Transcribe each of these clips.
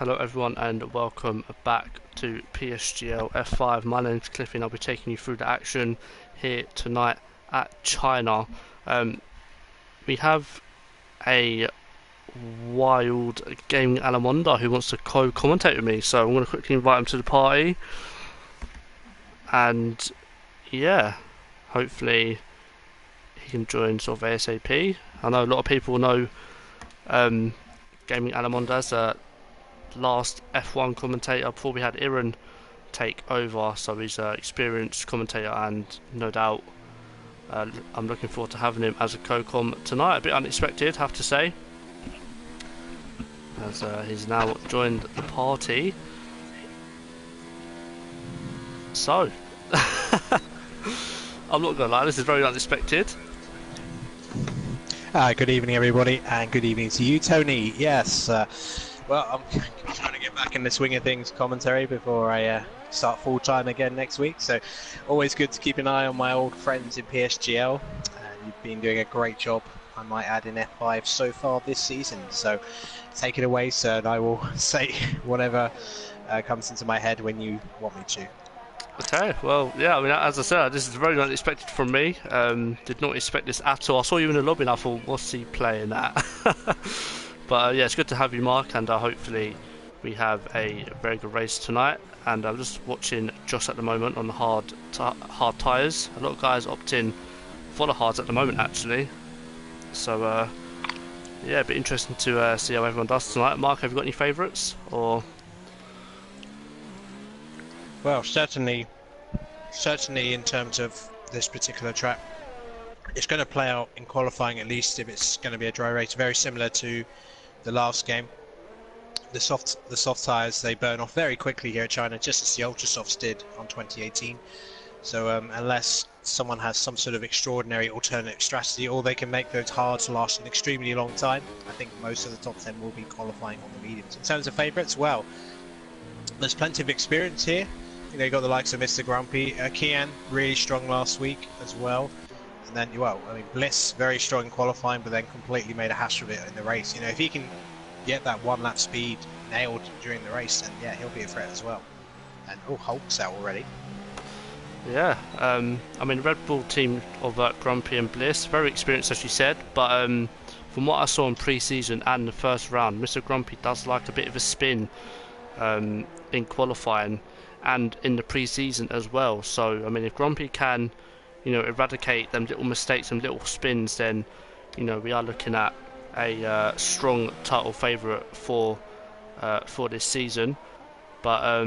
Hello everyone and welcome back to PSGL F5. My name's Cliffy and I'll be taking you through the action here tonight at China. We have a wild gaming Alamonda who wants to co-commentate with me, so I'm going to quickly invite him to the party and yeah, hopefully he can join sort of ASAP. I know a lot of people know gaming Alamonda as a last F1 commentator before we had Iran take over, so he's an experienced commentator and no doubt I'm looking forward to having him as a co-com tonight. A bit unexpected, have to say, as he's now joined the party. So I'm not gonna lie, this is very unexpected. Good evening everybody, and good evening to you, Tony. Yes, well, I'm trying to get back in the swing of things commentary before I start full time again next week, so always good to keep an eye on my old friends in PSGL, and you've been doing a great job, I might add, in F5 so far this season, so take it away, sir, and I will say whatever comes into my head when you want me to. Okay, well, yeah, I mean, as I said, this is very unexpected from me. Did not expect this at all. I saw you in the lobby and I thought, what's he playing at? But yeah, it's good to have you, Mark, and hopefully we have a very good race tonight. And I'm just watching Josh at the moment on the hard tyres. A lot of guys opt in for the hards at the moment, actually. So yeah, it'd be interesting to see how everyone does tonight. Mark, have you got any favourites? Or Well, certainly in terms of this particular track, it's going to play out in qualifying, at least if it's going to be a dry race, very similar to the last game. The soft tyres, they burn off very quickly here at China, just as the ultra softs did on 2018. So unless someone has some sort of extraordinary alternative strategy, or they can make those hards last an extremely long time, I think most of the top 10 will be qualifying on the mediums. In terms of favourites, well, there's plenty of experience here. You know, you got the likes of Mr. Grumpy, Kian, really strong last week as well. And then, well, I mean, Bliss, very strong in qualifying, but then completely made a hash of it in the race. You know, if he can get that one lap speed nailed during the race, then yeah, he'll be a threat as well. And oh, Hulk's out already. yeah, I mean, Red Bull team of Grumpy and Bliss, very experienced as you said, but from what I saw in pre-season and the first round, Mr. Grumpy does like a bit of a spin in qualifying and in the pre-season as well. So I mean, if Grumpy can, you know, eradicate them little mistakes and little spins, then you know we are looking at a strong title favourite for this season. But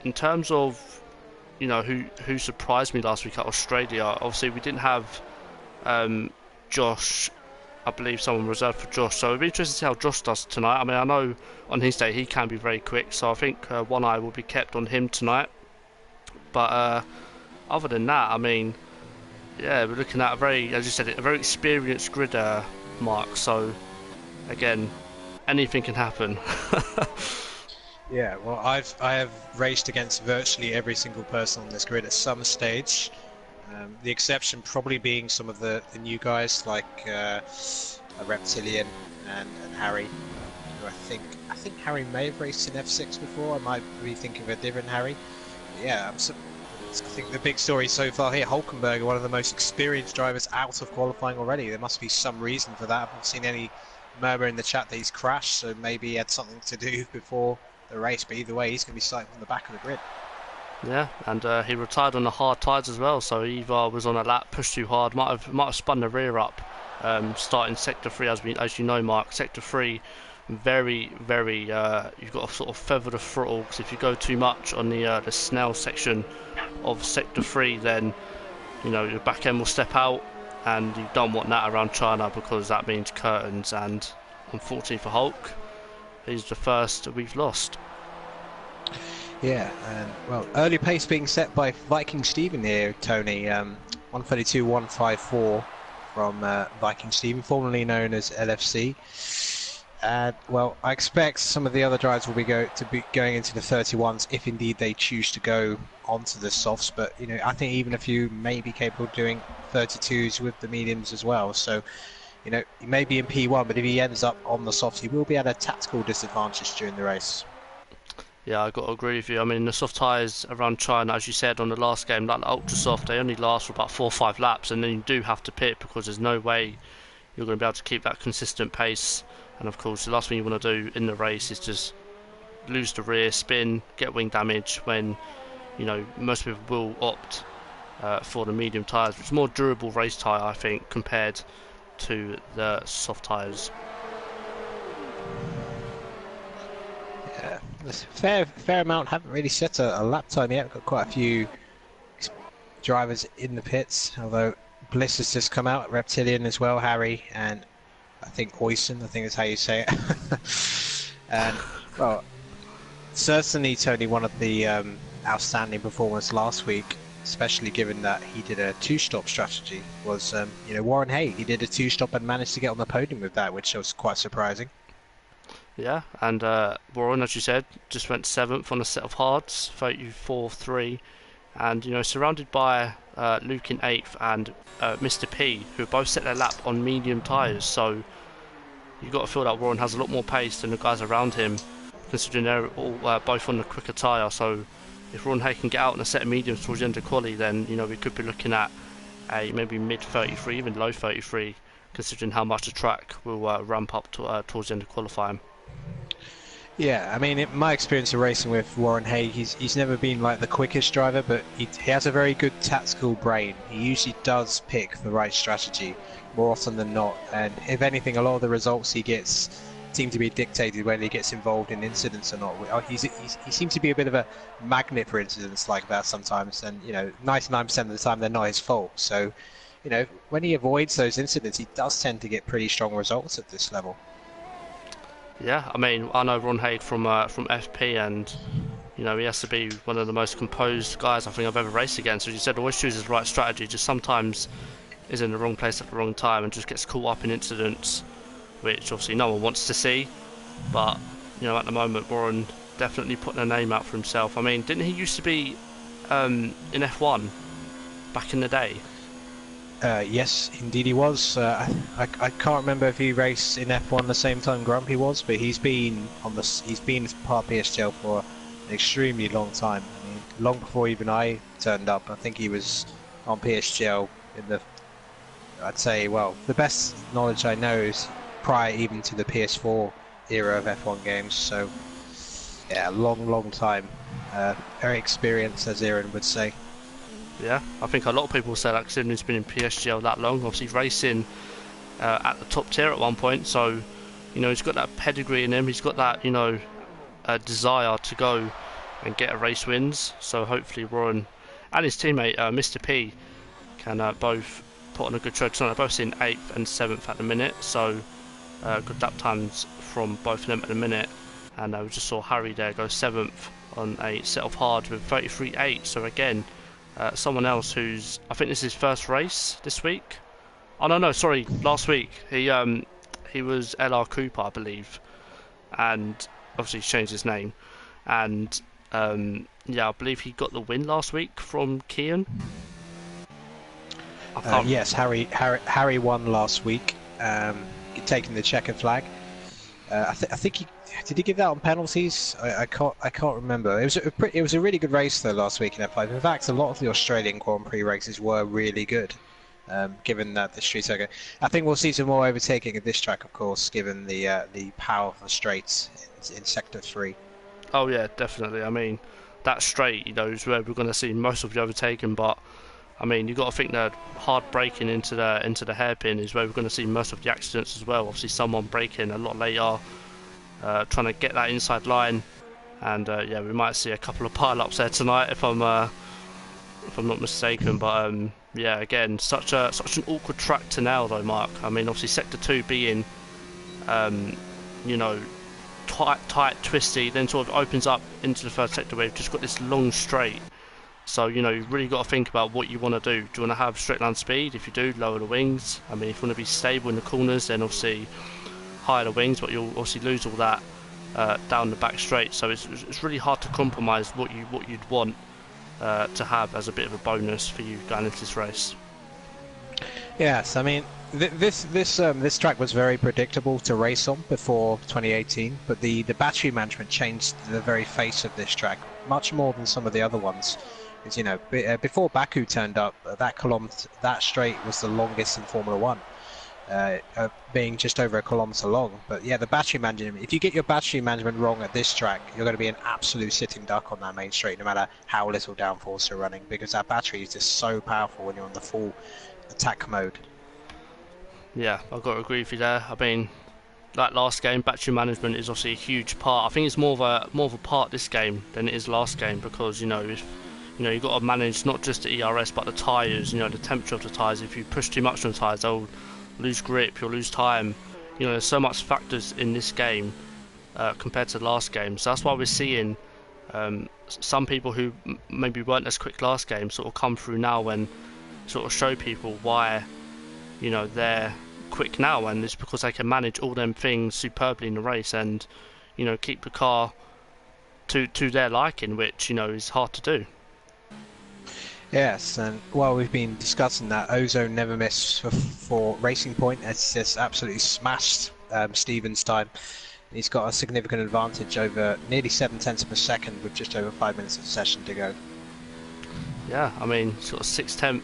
in terms of, you know, who surprised me last week at Australia, obviously we didn't have Josh. I believe someone reserved for Josh, so it'll be interesting to see how Josh does tonight. I mean, I know on his day he can be very quick, so I think one eye will be kept on him tonight. But other than that, I mean, yeah, we're looking at a very, as you said, a very experienced grid, Mark. So again, anything can happen. Yeah, well, I have raced against virtually every single person on this grid at some stage. The exception probably being some of the new guys like a Reptilian and Harry, who I think Harry may have raced in F6 before. I might be thinking of a different Harry. But yeah, I think the big story so far here, Hulkenberg, one of the most experienced drivers out of qualifying already. There must be some reason for that. I haven't seen any murmur in the chat that he's crashed, so maybe he had something to do before the race. But either way, he's going to be starting from the back of the grid. Yeah, and he retired on the hard tyres as well, so he either was on a lap, pushed too hard, might have spun the rear up, starting sector 3, as you know, Mark. Sector 3, very, you've got to sort of feather the throttle, because if you go too much on the Snell section of sector 3, then you know your back end will step out, and you don't want that around China, because that means curtains, and unfortunately for Hulk, he's the first we've lost. Yeah, and well, early pace being set by Viking Steven here, Tony. 132.154 from Viking Steven, formerly known as LFC. And well, I expect some of the other drivers will be going into the 31s if indeed they choose to go onto the softs. But you know, I think even a few may be capable of doing 32s with the mediums as well. So you know, he may be in P1, but if he ends up on the softs, he will be at a tactical disadvantage during the race. Yeah, I got to agree with you. I mean, the soft tyres around China, as you said on the last game, like the ultra soft, they only last for about 4 or 5 laps, and then you do have to pit because there's no way you're going to be able to keep that consistent pace. And of course, the last thing you want to do in the race is just lose the rear, spin, get wing damage when most people will opt for the medium tyres, which is more durable race tyre, I think, compared to the soft tyres. Yeah, there's a fair amount haven't really set a lap time yet. Got quite a few drivers in the pits, although Bliss has just come out, Reptilian as well, Harry, and I think Oyson, I think is how you say it. And, well, certainly Tony, one of the outstanding performers last week, especially given that he did a two-stop strategy, was Warren Hay. He did a two-stop and managed to get on the podium with that, which was quite surprising. Yeah, and Warren, as you said, just went 7th on a set of hards, 34-3, and surrounded by Luke in 8th and Mr. P, who both set their lap on medium tyres. So you've got to feel that Warren has a lot more pace than the guys around him, considering they're all both on the quicker tyre. So if Warren Hay can get out in a set of mediums towards the end of quali, then we could be looking at a maybe mid 33, even low 33, considering how much the track will ramp up towards the end of qualifying. Yeah, I mean, in my experience of racing with Warren Hay, he's never been like the quickest driver, but he has a very good tactical brain. He usually does pick the right strategy more often than not, and if anything, a lot of the results he gets seem to be dictated when he gets involved in incidents or not. He seems to be a bit of a magnet for incidents like that sometimes, and 99% of the time they're not his fault. So, when he avoids those incidents, he does tend to get pretty strong results at this level. Yeah, I mean, I know Ron Haig from FP, and he has to be one of the most composed guys I think I've ever raced against. As you said, always chooses the right strategy. Just sometimes is in the wrong place at the wrong time and just gets caught up in incidents, which obviously no one wants to see. But at the moment, Warren definitely putting a name out for himself. I mean, didn't he used to be in F1 back in the day? Yes, indeed he was. I can't remember if he raced in F1 the same time Grumpy was, but he's been part of PSGL for an extremely long time. I mean, long before even I turned up. I think he was on PSGL in I'd say, well, the best knowledge I know is prior even to the PS4 era of F1 games. So, yeah, long time. Very experienced, as Aaron would say. Yeah, I think a lot of people say that considering he's been in PSGL that long. Obviously racing at the top tier at one point, so he's got that pedigree in him. He's got that desire to go and get a race wins. So hopefully Warren and his teammate Mr. P can both put on a good show. So they're both in 8th and 7th at the minute, so good lap times from both of them at the minute. And we just saw Harry there go 7th on a set of hard with 33.8. So again, someone else who's, I think this is his first race this week. Oh no, sorry, last week. He was LR Cooper, I believe, and obviously he's changed his name. And I believe he got the win last week from Kian. Yes, Harry won last week, taking the checkered flag. I think did he give that on penalties? I can't remember. It was a really good race though last week in F5. In fact, a lot of the Australian Grand Prix races were really good, given that the street circuit. I think we'll see some more overtaking at this track, of course, given the power of the straights in Sector 3. Oh yeah, definitely. I mean, that straight, is where we're going to see most of the overtaking. But I mean, you've got to think that hard braking into the hairpin is where we're going to see most of the accidents as well. Obviously, someone braking a lot later, trying to get that inside line, and we might see a couple of pile-ups there tonight if I'm not mistaken. But again, such an awkward track to nail though, Mark. I mean, obviously Sector 2 being tight, twisty, then sort of opens up into the third sector where you've just got this long straight. So you've really got to think about what you want to do. Do you want to have straight line speed? If you do, lower the wings. I mean, if you want to be stable in the corners, then obviously higher the wings, but you'll obviously lose all that down the back straight. So it's really hard to compromise what you'd want to have as a bit of a bonus for you going into this race. Yes, I mean, This track was very predictable to race on before 2018, but the battery management changed the very face of this track much more than some of the other ones. Because before Baku turned up, that straight was the longest in Formula One, being just over a kilometre long. But yeah, the battery management. If you get your battery management wrong at this track, you're going to be an absolute sitting duck on that main straight, no matter how little downforce you're running, because that battery is just so powerful when you're on the full attack mode. Yeah, I've got to agree with you there. I mean, like last game, battery management is obviously a huge part. I think it's more of a part this game than it is last game, because if you've got to manage not just the ERS but the tyres. The temperature of the tyres. If you push too much on the tyres, they'll lose grip. You'll lose time. There's so much factors in this game compared to the last game. So that's why we're seeing some people who maybe weren't as quick last game sort of come through now and sort of show people why they're quick now, and it's because they can manage all them things superbly in the race and keep the car to their liking, which is hard to do. Yes, and while we've been discussing that, Ozone never missed for Racing Point. It's just absolutely smashed Stevens' time. He's got a significant advantage over nearly 7/10 of a second with just over 5 minutes of session to go. Yeah, I mean, sort of 6/10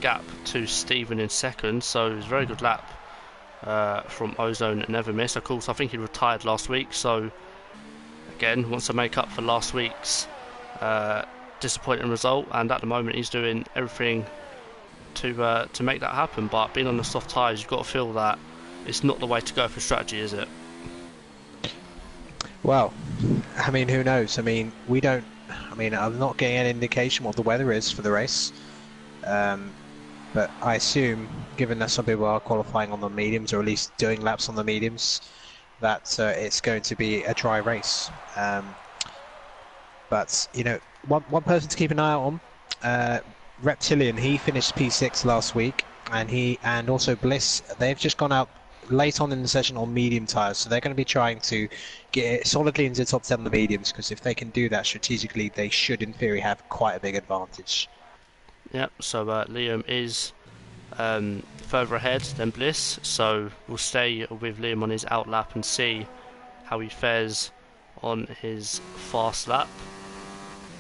gap to Steven in second, so it was a very good lap from Ozone and never miss. Of course, I think he retired last week, so again wants to make up for last week's disappointing result, and at the moment he's doing everything to make that happen. But being on the soft tyres, you've got to feel that it's not the way to go for strategy, is it? Well, I mean, who knows? I mean, I'm not getting any indication what the weather is for the race. But I assume, given that some people are qualifying on the mediums, or at least doing laps on the mediums, that it's going to be a dry race. But one person to keep an eye out on, Reptilian. He finished P6 last week, and also Bliss. They've just gone out late on in the session on medium tyres, so they're going to be trying to get solidly into the top 10 on the mediums, because if they can do that strategically, they should in theory have quite a big advantage. Yep, so Liam is further ahead than Bliss, so we'll stay with Liam on his out lap and see how he fares on his fast lap.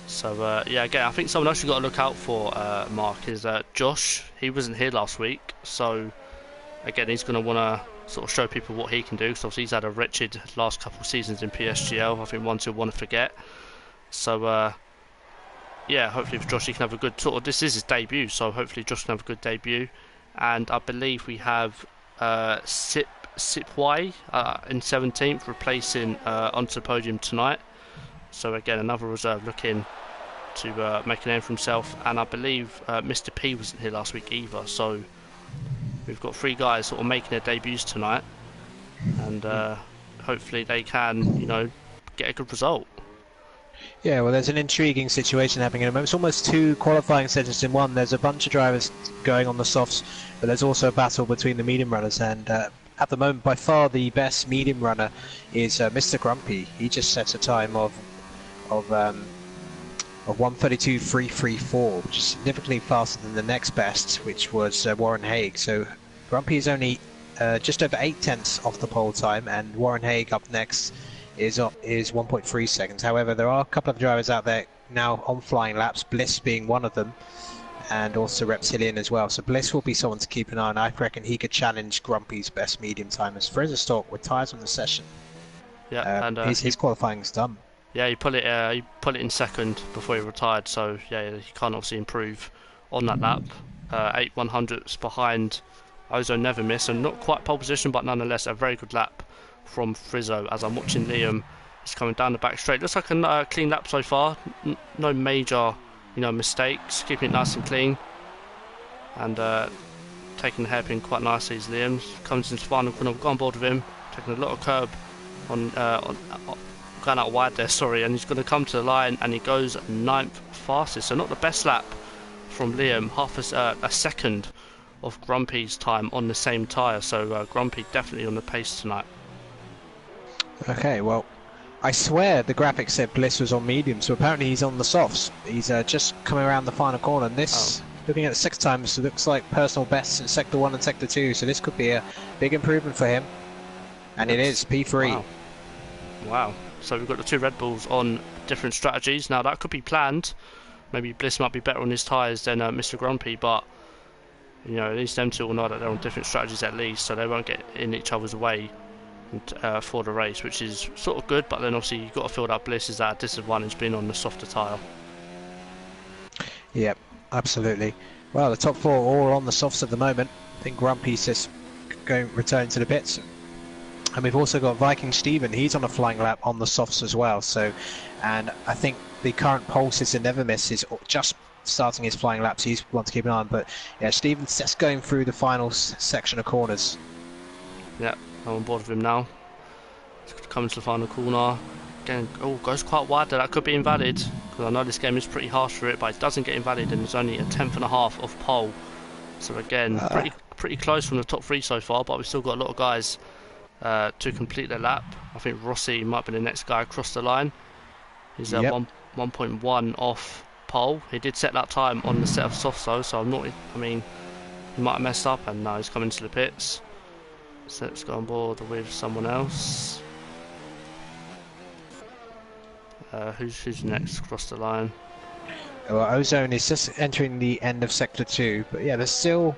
So again, I think someone else you've got to look out for, Mark, is Josh. He wasn't here last week, so again he's going to want to sort of show people what he can do, because obviously he's had a wretched last couple of seasons in PSGL. I think ones he'll want to forget. So hopefully for Josh he can have a good this is his debut, so hopefully Josh can have a good debut. And I believe we have Sipway in 17th, replacing onto the podium tonight. So again, another reserve looking to make a name for himself. And I believe Mr. P wasn't here last week either, so we've got three guys sort of making their debuts tonight, and hopefully they can get a good result. Yeah, well, there's an intriguing situation happening at the moment. It's almost two qualifying sessions in one. There's a bunch of drivers going on the softs, but there's also a battle between the medium runners. And at the moment, by far the best medium runner is Mr. Grumpy. He just set a time of 1:32.334, which is significantly faster than the next best, which was Warren Haig. So Grumpy is only just over 8/10 off the pole time, and Warren Haig up next is 1.3 seconds. However, there are a couple of drivers out there now on flying laps, Bliss being one of them, and also Reptilian as well. So Bliss will be someone to keep an eye on. I reckon he could challenge Grumpy's best medium timers. Fraser Stork with tyres on the session. Yeah, and his qualifying's done. Yeah, he put it in second before he retired. So yeah, he can't obviously improve on that lap. 8/100ths behind Ozone Never Miss, and not quite pole position, but nonetheless a very good lap from Frizzo. As I'm watching Liam, he's coming down the back straight. Looks like a clean lap so far. No major, mistakes. Keeping it nice and clean, and taking the hairpin quite nicely. As Liam comes into the final corner, we've got on board with him, taking a lot of curb on going out wide there. Sorry, and he's going to come to the line, and he goes 9th fastest. So not the best lap from Liam. Half a second of Grumpy's time on the same tyre. So Grumpy definitely on the pace tonight. Okay, well, I swear the graphics said Bliss was on medium, so apparently he's on the softs. He's just coming around the final corner, and this looking at the sector times, it looks like personal bests in Sector 1 and Sector 2, so this could be a big improvement for him. And it is P3. Wow. Wow. So we've got the two Red Bulls on different strategies. Now that could be planned. Maybe Bliss might be better on his tyres than Mr. Grumpy, but you know, at least them two will know that they're on different strategies at least, so they won't get in each other's way for the race, which is sort of good. But then obviously you've got to feel that Bliss is at a disadvantage being on the softer tyre. Yep, absolutely. Well, the top 4 all on the softs at the moment. I think Grumpy's just returning to the pits. And we've also got Viking Steven, he's on a flying lap on the softs as well. So, and I think the current pole sitter Never Miss is just starting his flying laps. He's one to keep an eye on. But yeah, Steven's just going through the final section of corners. Yeah, I'm on board with him now. Coming to the final corner. Again, goes quite wide there. That could be invalid, because I know this game is pretty harsh for it, but it doesn't get invalid, and it's only a 10th.5 of pole. So again, pretty close from the top 3 so far, but we've still got a lot of guys to complete their lap. I think Rossi might be the next guy across the line. He's 1.1 off pole. He did set that time on the set of softs though, so I mean, he might have messed up, and now he's coming to the pits. So let's go on board with someone else. Who's next across the line? Well, Ozone is just entering the end of Sector 2, but yeah, there's still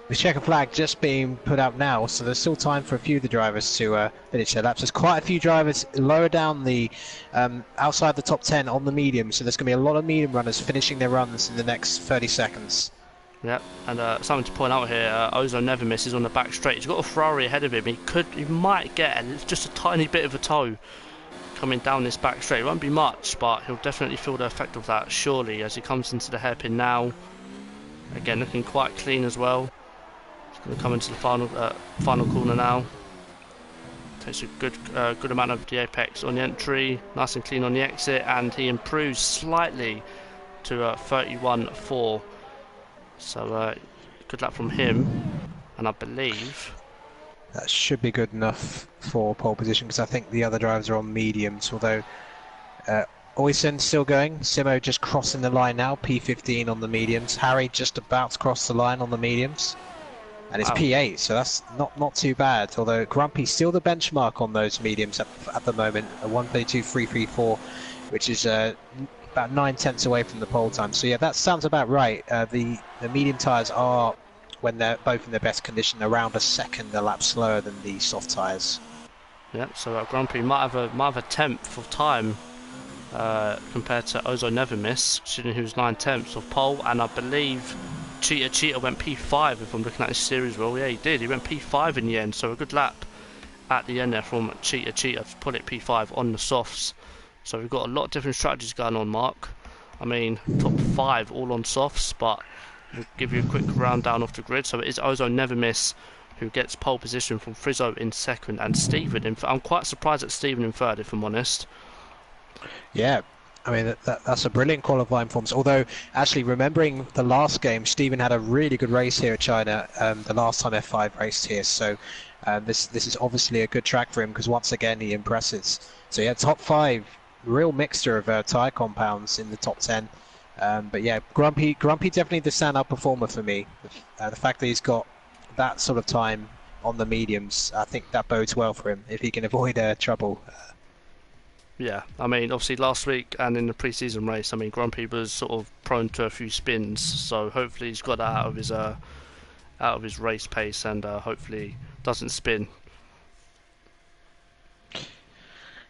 the checker flag just being put out now, so there's still time for a few of the drivers to finish their laps. There's quite a few drivers lower down the outside the top 10 on the medium, so there's going to be a lot of medium runners finishing their runs in the next 30 seconds. Yep, and something to point out here, Ozone Never Miss is on the back straight. He's got a Ferrari ahead of him. He might get just a tiny bit of a tow coming down this back straight. It won't be much, but he'll definitely feel the effect of that surely as he comes into the hairpin now. Again, looking quite clean as well. He's going to come into the final corner now. Takes a good amount of the apex on the entry, nice and clean on the exit, and he improves slightly to 31.4. So good lap from him, and I believe that should be good enough for pole position, because I think the other drivers are on mediums, although Oysen still going. Simo just crossing the line now, P15 on the mediums. Harry just about to cross the line on the mediums. And it's P8, so that's not too bad, although Grumpy's still the benchmark on those mediums at the moment, a 1:32.334, which is about 9/10 away from the pole time. So yeah, that sounds about right. The medium tyres are, when they're both in their best condition, around a second a lap slower than the soft tyres. Yeah, so Grumpy might have a 10th of time compared to Ozone Never Miss, considering he was 9/10 of pole, and I believe Cheetah went P5 if I'm looking at this series well. Yeah, he did. He went P5 in the end, so a good lap at the end there from Cheetah to put it P5 on the softs. So we've got a lot of different strategies going on, Mark. I mean, top 5 all on softs, but we'll give you a quick rundown off the grid. So it is Ozone Never Miss who gets pole position from Frizzo in second, and Steven in I'm quite surprised at Steven in third, if I'm honest. Yeah, I mean, that's a brilliant qualifying form. Although, actually, remembering the last game, Steven had a really good race here at China, the last time F5 raced here. So this is obviously a good track for him, because once again he impresses. So yeah, top 5, real mixture of tyre compounds in the top 10. But yeah, Grumpy definitely the standout performer for me. The fact that he's got that sort of time on the mediums, I think that bodes well for him if he can avoid trouble. Yeah, I mean, obviously last week and in the pre-season race, I mean, Grumpy was sort of prone to a few spins, so hopefully he's got that out of his race pace, and hopefully doesn't spin.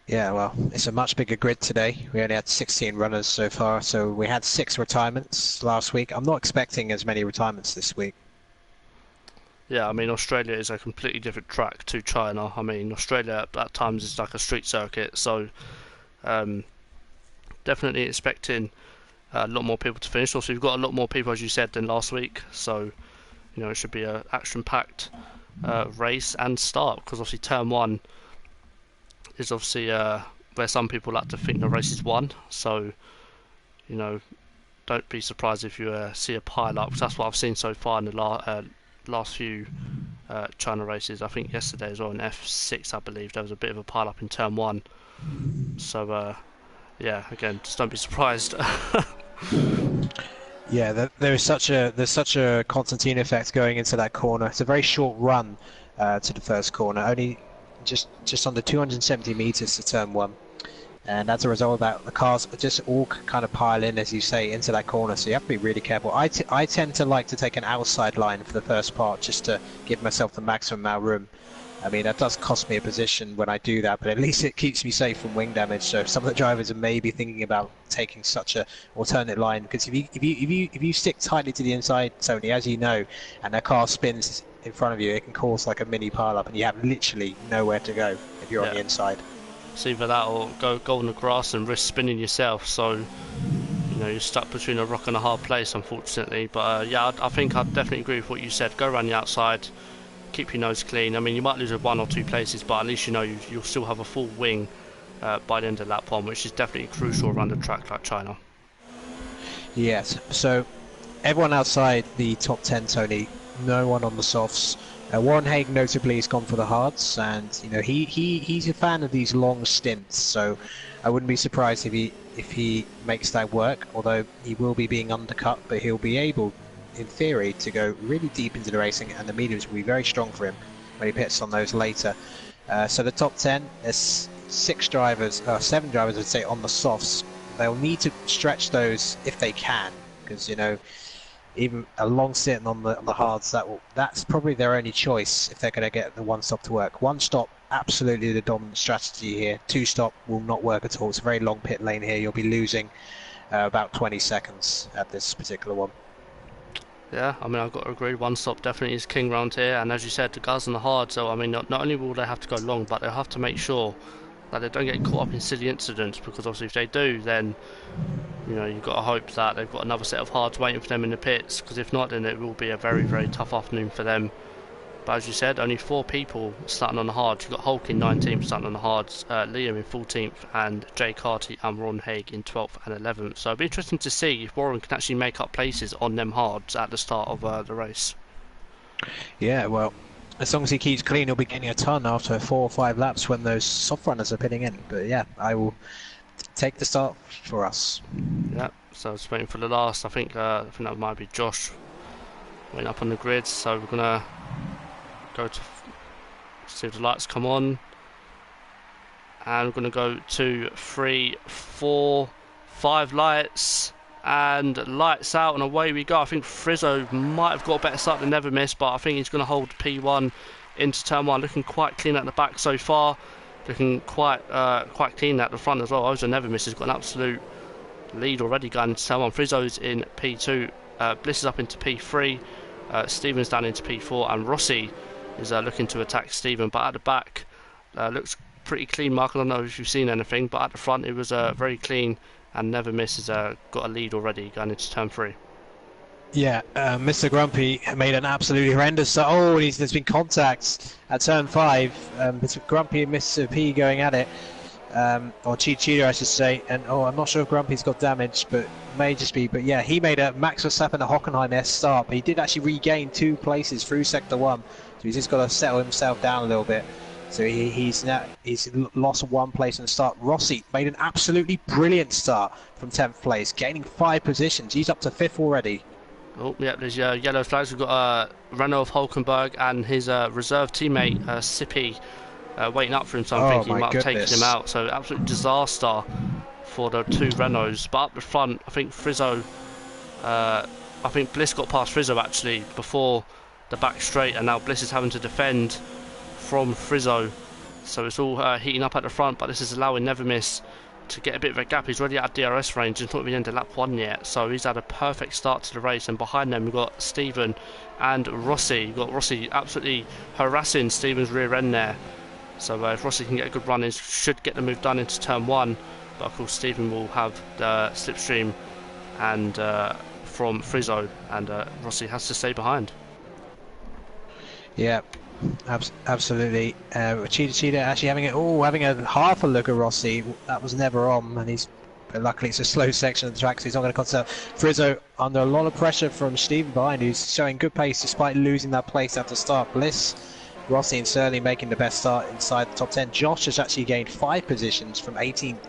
Yeah, well, it's a much bigger grid today. We only had 16 runners so far, so we had 6 retirements last week. I'm not expecting as many retirements this week. Yeah, I mean, Australia is a completely different track to China. I mean, Australia at times is like a street circuit, so definitely expecting a lot more people to finish. Also, we've got a lot more people, as you said, than last week, so you know it should be an action-packed race and start, because obviously turn 1 is obviously where some people like to think the race is won. So, you know, don't be surprised if you see a pile-up, because that's what I've seen so far in the last few China races. I think yesterday as well in F6, I believe, there was a bit of a pile-up in turn 1. So, yeah, again, just don't be surprised. Yeah, there's such a Constantine effect going into that corner. It's a very short run to the first corner, only just under 270 meters to turn one. And as a result of that, the cars just all kind of pile in, as you say, into that corner. So you have to be really careful. I tend to like to take an outside line for the first part, just to give myself the maximum amount of room. I mean, that does cost me a position when I do that, but at least it keeps me safe from wing damage. So some of the drivers are maybe thinking about taking such a alternate line, because if you stick tightly to the inside, Tony, as you know, and the car spins in front of you, it can cause like a mini pile up, and you have literally nowhere to go if you're on the inside. It's either that or go on the grass and risk spinning yourself. So you're stuck between a rock and a hard place, unfortunately. But yeah, I think I'd definitely agree with what you said. Go around the outside. Keep your nose clean. I mean, you might lose one or two places, but at least you'll still have a full wing by the end of lap one, which is definitely crucial around a track like China. Yes, so everyone outside the top 10, Tony, no one on the softs. Warren Haig notably has gone for the hards, and he's a fan of these long stints, so I wouldn't be surprised if he makes that work, although he will be being undercut, but he'll be able, in theory, to go really deep into the racing, and the mediums will be very strong for him when he pits on those later. So the top 10, there's seven drivers, I'd say, on the softs. They'll need to stretch those if they can, because even a long stint on the hards, that's probably their only choice if they're going to get the one stop to work. One stop, absolutely the dominant strategy here. Two stop will not work at all. It's a very long pit lane here. You'll be losing about 20 seconds at this particular one. Yeah, I mean, I've got to agree. One stop definitely is king round here, and as you said, the guys on the hard. So I mean, not only will they have to go long, but they'll have to make sure that they don't get caught up in silly incidents, because obviously if they do, then you've got to hope that they've got another set of hards waiting for them in the pits, because if not, then it will be a very, very tough afternoon for them. But as you said, only 4 people starting on the hards. You've got Hulk in 19th starting on the hards, Liam in 14th, and Jay Carty and Ron Haig in 12th and 11th. So it'll be interesting to see if Warren can actually make up places on them hards at the start of the race. Yeah, well, as long as he keeps clean, he'll be getting a ton after 4 or 5 laps when those soft runners are pitting in. But yeah, I will take the start for us. Yeah, so I was waiting for the last. I think that might be Josh waiting up on the grid. So we're gonna go to see if the lights come on, and we're gonna go to 3, 4, 5 lights. And lights out and away we go. I think Frizzo might have got a better start than Never Miss, but I think he's going to hold P1 into turn 1. Looking quite clean at the back so far. Looking quite clean at the front as well. Ozo Never Miss has got an absolute lead already going into turn 1. Frizzo's in P2. Bliss is up into P3. Stevens down into P4. And Rossi is looking to attack Steven. But at the back, looks pretty clean, Mark. I don't know if you've seen anything, but at the front it was very clean. And Never Miss has got a lead already going into turn 3. Yeah, Mr. Grumpy made an absolutely horrendous start. Oh, there's been contact at turn 5. Mr. Grumpy and Mr. P going at it. Or Cheetah, I should say. And I'm not sure if Grumpy's got damage, but may just be. But yeah, he made a Max Verstappen a Hockenheim-esque start, but he did actually regain 2 places through Sector 1. So he's just got to settle himself down a little bit. So he's lost 1 place in the start. Rossi made an absolutely brilliant start from 10th place, gaining 5 positions. He's up to 5th already. Oh, yeah, there's yellow flags. We've got Renault of Hulkenberg and his reserve teammate, Sippy, waiting up for him. So I'm thinking he might have taken him out. So absolute disaster for the 2 Renaults. But up the front, I think Frizzo, I think Bliss got past Frizzo actually before the back straight, and now Bliss is having to defend from Frizzo, so it's all heating up at the front, but this is allowing Never Miss to get a bit of a gap. He's already at DRS range and not even into lap 1 yet, so he's had a perfect start to the race. And behind them we've got Steven and Rossi. You've got Rossi absolutely harassing Steven's rear end there, so if Rossi can get a good run, he should get the move done into turn 1. But of course Steven will have the slipstream and from Frizzo, and Rossi has to stay behind. Yeah, absolutely. Cheetah actually having a half a look at Rossi. That was never on, and but luckily it's a slow section of the track, so he's not going to concern. Frizzo under a lot of pressure from Steven behind, who's showing good pace despite losing that place at the start. Bliss, Rossi and Surly making the best start inside the top 10. Josh has actually gained 5 positions from 18th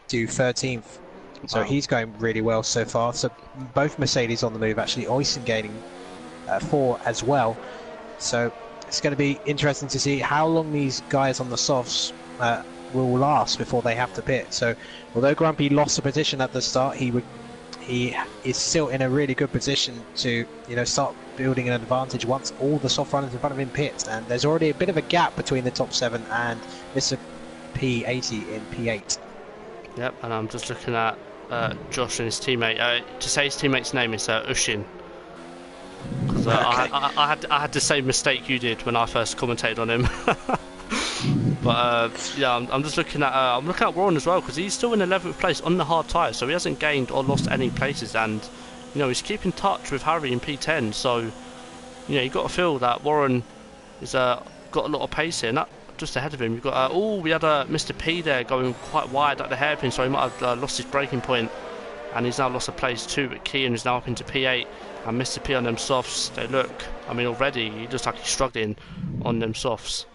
to 13th. So Wow. he's going really well so far. So both Mercedes on the move, actually. Oysen gaining 4 as well. So it's going to be interesting to see how long these guys on the softs will last before they have to pit. So although Grumpy lost the position at the start, he is still in a really good position to start building an advantage once all the soft runners in front of him pit. And there's already a bit of a gap between the top 7 and Mr. P80 in P8. Yep, and I'm just looking at Josh and his teammate. To say his teammate's name is Ushin, because Okay. I had the same mistake you did when I first commentated on him. But yeah, I'm just looking at Warren as well, because he's still in 11th place on the hard tyre, so he hasn't gained or lost any places, and he's keeping touch with Harry in P10. So you've got to feel that Warren is got a lot of pace here. And just ahead of him, you've got we had Mr. P there going quite wide at the hairpin, so he might have lost his braking point, and he's now lost a place too. But Kean is now up into P8, and Mr. P on them softs. They look, already he looks like he's struggling on them softs.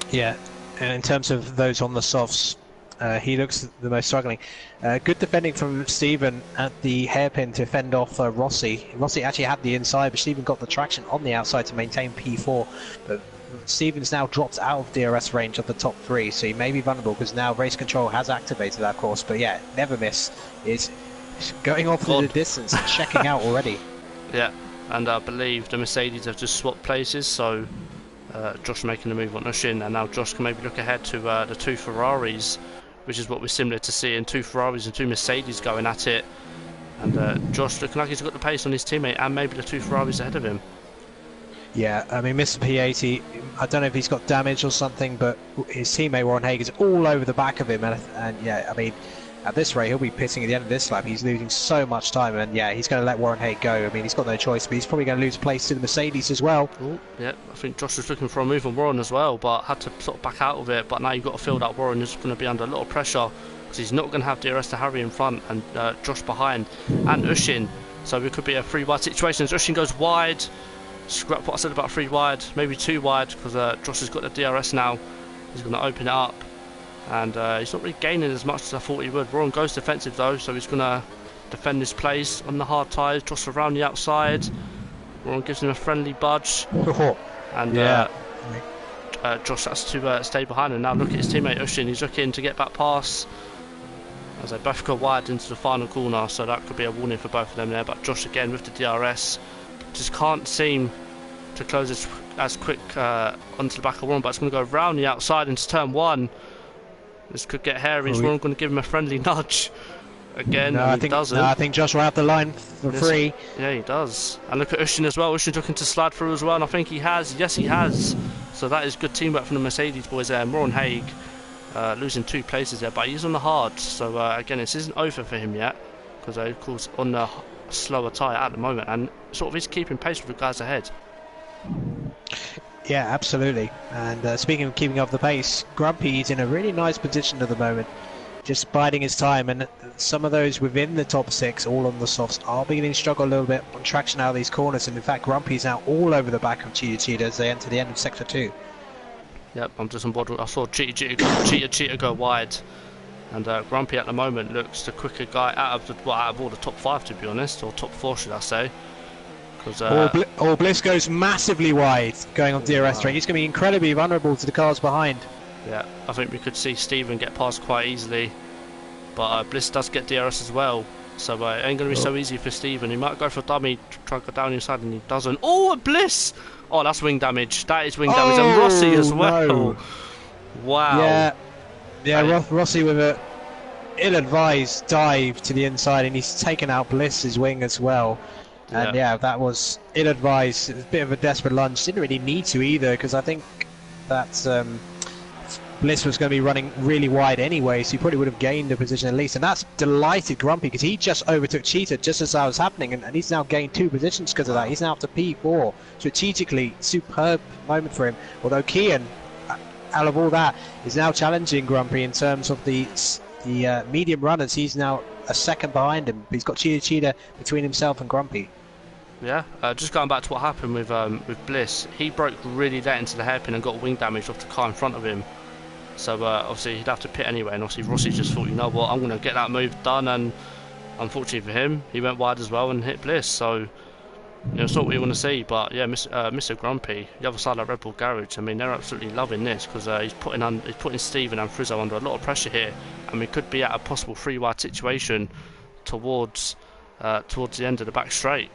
Yeah, and in terms of those on the softs, he looks the most struggling. Good defending from Stephen at the hairpin to fend off Rossi. Rossi actually had the inside, but Stephen got the traction on the outside to maintain P4. But Stephen's now dropped out of DRS range of the top 3, so he may be vulnerable because now race control has activated that course. But yeah, Never Miss is going off in the distance and checking out already. Yeah, and I believe the Mercedes have just swapped places, so Josh making the move on Ushin, and now Josh can maybe look ahead to the 2 Ferraris, which is what we're similar to seeing, 2 Ferraris and 2 Mercedes going at it. And Josh looking like he's got the pace on his teammate and maybe the 2 Ferraris ahead of him. Yeah, I mean, Mr. P80, I don't know if he's got damage or something, but his teammate Warren Haig is all over the back of him, and yeah, I mean, at this rate, he'll be pitting at the end of this lap. He's losing so much time, and yeah, he's going to let Warren Haig go. I mean, he's got no choice, but he's probably going to lose place to the Mercedes as well. Ooh, yeah, I think Josh was looking for a move on Warren as well, but had to sort of back out of it. But now you've got to feel that Warren is going to be under a lot of pressure, because he's not going to have DRS to Harry in front and Josh behind, and Ushin. So it could be a 3 wide situation as Ushin goes wide. Scrap what I said about 3 wide, maybe 2 wide, because Josh has got the DRS now. He's going to open it up, and he's not really gaining as much as I thought he would. Warren goes defensive though, so he's going to defend his place on the hard tyres. Josh around the outside. Warren gives him a friendly budge, and yeah. Josh has to stay behind. And now look at his teammate Ushin. He's looking to get back past, as they both go wide into the final corner, so that could be a warning for both of them there. But Josh again with the DRS just can't seem to close as quick onto the back of Warren, but it's going to go round the outside into turn 1. This could get hairy. Is Warren going to give him a friendly nudge again? No, I think doesn't. No, I think Josh will have the line for free. Yeah, he does. And look at Ushin as well. Ushin's looking to slide through as well, and I think he has. Yes, he has. So that is good teamwork from the Mercedes boys there. Warren Haig losing 2 places there, but he's on the hard. So again, this isn't over for him yet, because of course on the slower tyre at the moment, and sort of is keeping pace with the guys ahead. Yeah, absolutely. And speaking of keeping up the pace, Grumpy is in a really nice position at the moment, just biding his time, and some of those within the top 6, all on the softs, are beginning to struggle a little bit on traction out of these corners, and in fact Grumpy is now all over the back of Cheetah as they enter the end of Sector 2. Yep, I'm just on board. I saw Cheetah go wide, and Grumpy at the moment looks the quicker guy out of all the top 5, to be honest, or top 4 should I say. Bliss goes massively wide going on DRS straight. He's going to be incredibly vulnerable to the cars behind. Yeah, I think we could see Stephen get past quite easily, but Bliss does get DRS as well, so it ain't going to be so easy for Stephen. He might go for a dummy, try to go down inside, and he doesn't. Oh, a Bliss! Oh, that's wing damage. That is wing damage, and Rossi as well. No. Wow. Yeah, Rossi with a ill-advised dive to the inside, and he's taken out Bliss's wing as well. And yeah, that was ill-advised. It was a bit of a desperate lunge. Didn't really need to either, because I think that Bliss was going to be running really wide anyway, so he probably would have gained a position at least. And that's delighted Grumpy, because he just overtook Cheetah just as that was happening, and he's now gained 2 positions because of that. He's now up to P4. Strategically, superb moment for him. Although Kian, out of all that, is now challenging Grumpy in terms of the medium runners. He's now a second behind him. He's got Cheetah between himself and Grumpy. Yeah, just going back to what happened with Bliss, he broke really late into the hairpin and got wing damage off the car in front of him. So obviously he'd have to pit anyway, and obviously Rossi just thought, you know what, I'm going to get that move done, and unfortunately for him, he went wide as well and hit Bliss. So it's not what you want to see, but yeah, Mr. Grumpy, the other side of Red Bull Garage, I mean, they're absolutely loving this because he's putting Steven and Frizzo under a lot of pressure here, and we could be at a possible 3-wide situation towards the end of the back straight.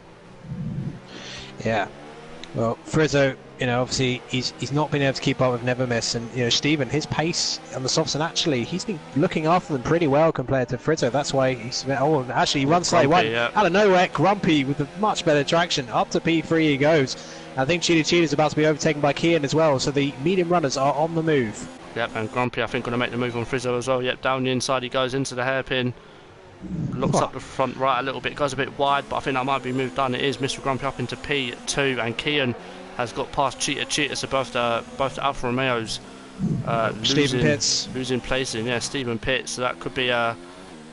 Yeah. Well, Frizzo, obviously he's not been able to keep up with Never Miss, and Steven, his pace on the softs, and actually he's been looking after them pretty well compared to Frizzo. That's why he's he runs slightly one out of nowhere. Grumpy with a much better traction up to P3 he goes. I think Cheetah's about to be overtaken by Kian as well, so the medium runners are on the move. Yep, and Grumpy I think going to make the move on Frizzo as well. Yep, down the inside he goes into the hairpin. Looks up the front right a little bit, goes a bit wide, but I think that might be moved done. It is Mr. Grumpy up into P2, and Kian has got past Cheetah, so both the Alfa Romeos losing placing. Yeah, Stephen Pitts. So that could be I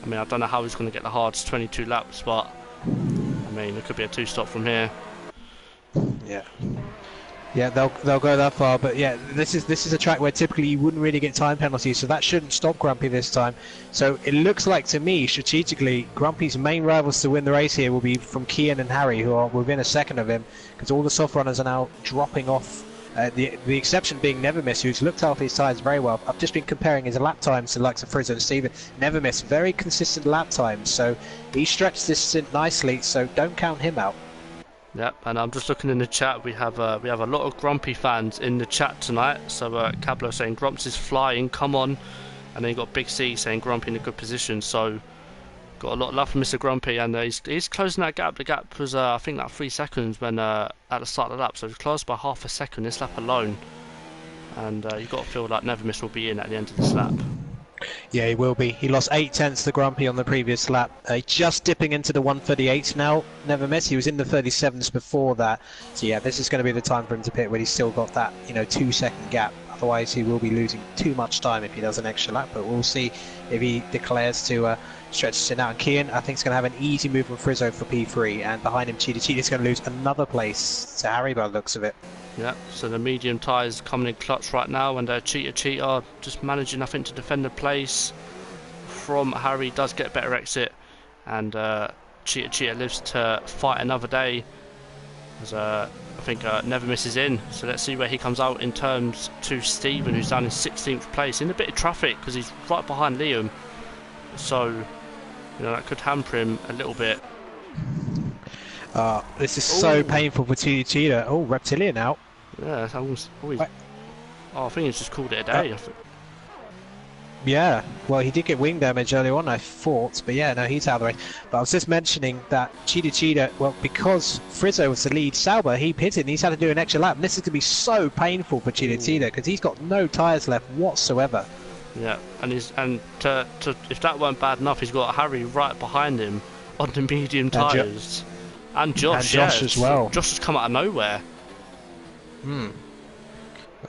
don't know how he's going to get the hards 22 laps, but I mean it could be a 2-stop from here. Yeah, they'll go that far, but yeah, this is a track where typically you wouldn't really get time penalties, so that shouldn't stop Grumpy this time. So it looks like to me, strategically, Grumpy's main rivals to win the race here will be from Kian and Harry, who are within a second of him, because all the soft runners are now dropping off. The exception being Never Miss, who's looked after his tyres very well. I've just been comparing his lap times to the likes of Frizzo and Steven. Never Miss, very consistent lap times, so he stretched this stint nicely, so don't count him out. Yep, and I'm just looking in the chat. We have a lot of Grumpy fans in the chat tonight. So Cablo saying Grumps is flying, come on, and then you got Big C saying Grumpy in a good position. So got a lot of love for Mr. Grumpy, and he's closing that gap. The gap was I think like 3 seconds when at the start of the lap, so he's closed by half a second this lap alone. And you've got to feel like Never Miss will be in at the end of this lap. Yeah, he will be. He lost 8 tenths to Grumpy on the previous lap. Just dipping into the 138 now. Never Miss. He was in the 37s before that. So yeah, this is going to be the time for him to pit when he's still got that 2-second gap. Otherwise, he will be losing too much time if he does an extra lap. But we'll see if he declares to stretch it out. And Kian, I think, is going to have an easy move from Frizzo for P3, and behind him, Cheetah's going to lose another place to Harry by the looks of it. Yeah, so the medium tyres coming in clutch right now, and Cheetah just managing, I think, to defend the place from Harry. Does get a better exit, and Cheetah lives to fight another day. As I think Never Misses in, so let's see where he comes out in terms to Steven, who's down in 16th place in a bit of traffic because he's right behind Liam. So that could hamper him a little bit. This is so painful for Cheetah. Oh, Reptilian out. Yeah, I think he's just called it a day. Yeah, well, he did get wing damage earlier on, I thought, but yeah, no, he's out of the race. But I was just mentioning that Cheetah, well, because Frizzo was the lead Sauber, he pitted and he's had to do an extra lap, and this is going to be so painful for Cheetah because he's got no tyres left whatsoever. Yeah, and if that weren't bad enough, he's got Harry right behind him on the medium tyres. And Josh as well. Josh has come out of nowhere.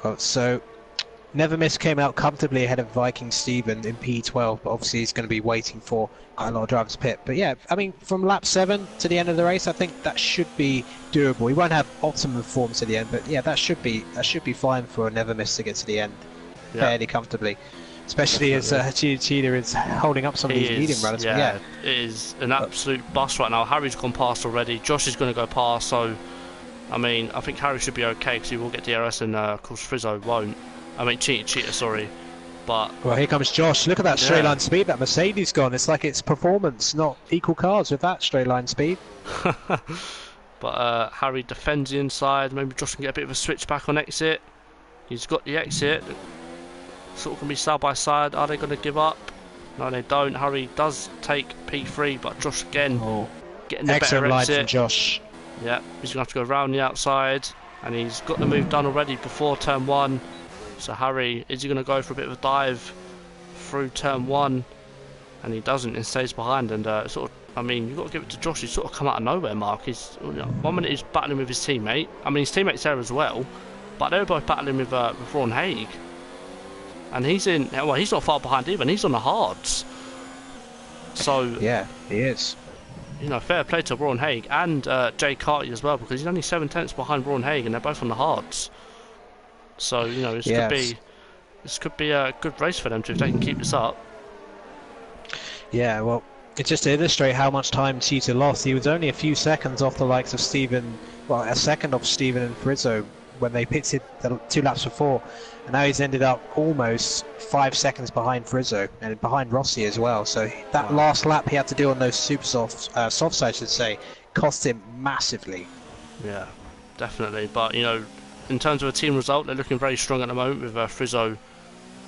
Well, so Never Miss came out comfortably ahead of Viking Steven in P12, but obviously he's going to be waiting for quite a lot of drivers to pit. But yeah, I mean, from lap 7 to the end of the race, I think that should be doable. He won't have optimum form to the end, but yeah, that should be fine for Never Miss to get to the end fairly comfortably. Especially as Cheetah is holding up some of these medium runners. Yeah, it is an absolute bust right now. Harry's gone past already. Josh is going to go past. So, I mean, I think Harry should be okay because he will get DRS, and of course Frizzo won't. I mean, Cheetah, sorry. But well, here comes Josh. Look at that straight line speed that Mercedes gone. It's like it's performance, not equal cars with that straight line speed. But Harry defends the inside. Maybe Josh can get a bit of a switch back on exit. He's got the exit. Sort of going to be side by side. Are they going to give up? No, they don't. Harry does take P3, but Josh again getting the better line exit. From Josh. Yeah, he's going to have to go around the outside, and he's got the move done already before turn 1. So Harry, is he going to go for a bit of a dive through turn 1? And he doesn't, and stays behind. And I mean, you've got to give it to Josh. He's sort of come out of nowhere, Mark. He's 1 minute he's battling with his teammate. I mean, his teammate's there as well, but they were both battling with Ron Haig. And he's he's not far behind either, and he's on the hards. So yeah, he is. Fair play to Ron Haig and Jay Carty as well, because he's only 7 tenths behind Ron Haig, and they're both on the hards. So this could be this could be a good race for them too if they can keep this up. Yeah, well, it's just to illustrate how much time Cheetah lost. He was only a few seconds off the likes of Steven, well, a second off Steven and Frizzo when they pitted the 2 laps before, and now he's ended up almost 5 seconds behind Frizzo and behind Rossi as well. So that last lap he had to do on those super softs, I should say, cost him massively. Yeah, definitely. But you know, in terms of a team result, they're looking very strong at the moment with Frizzo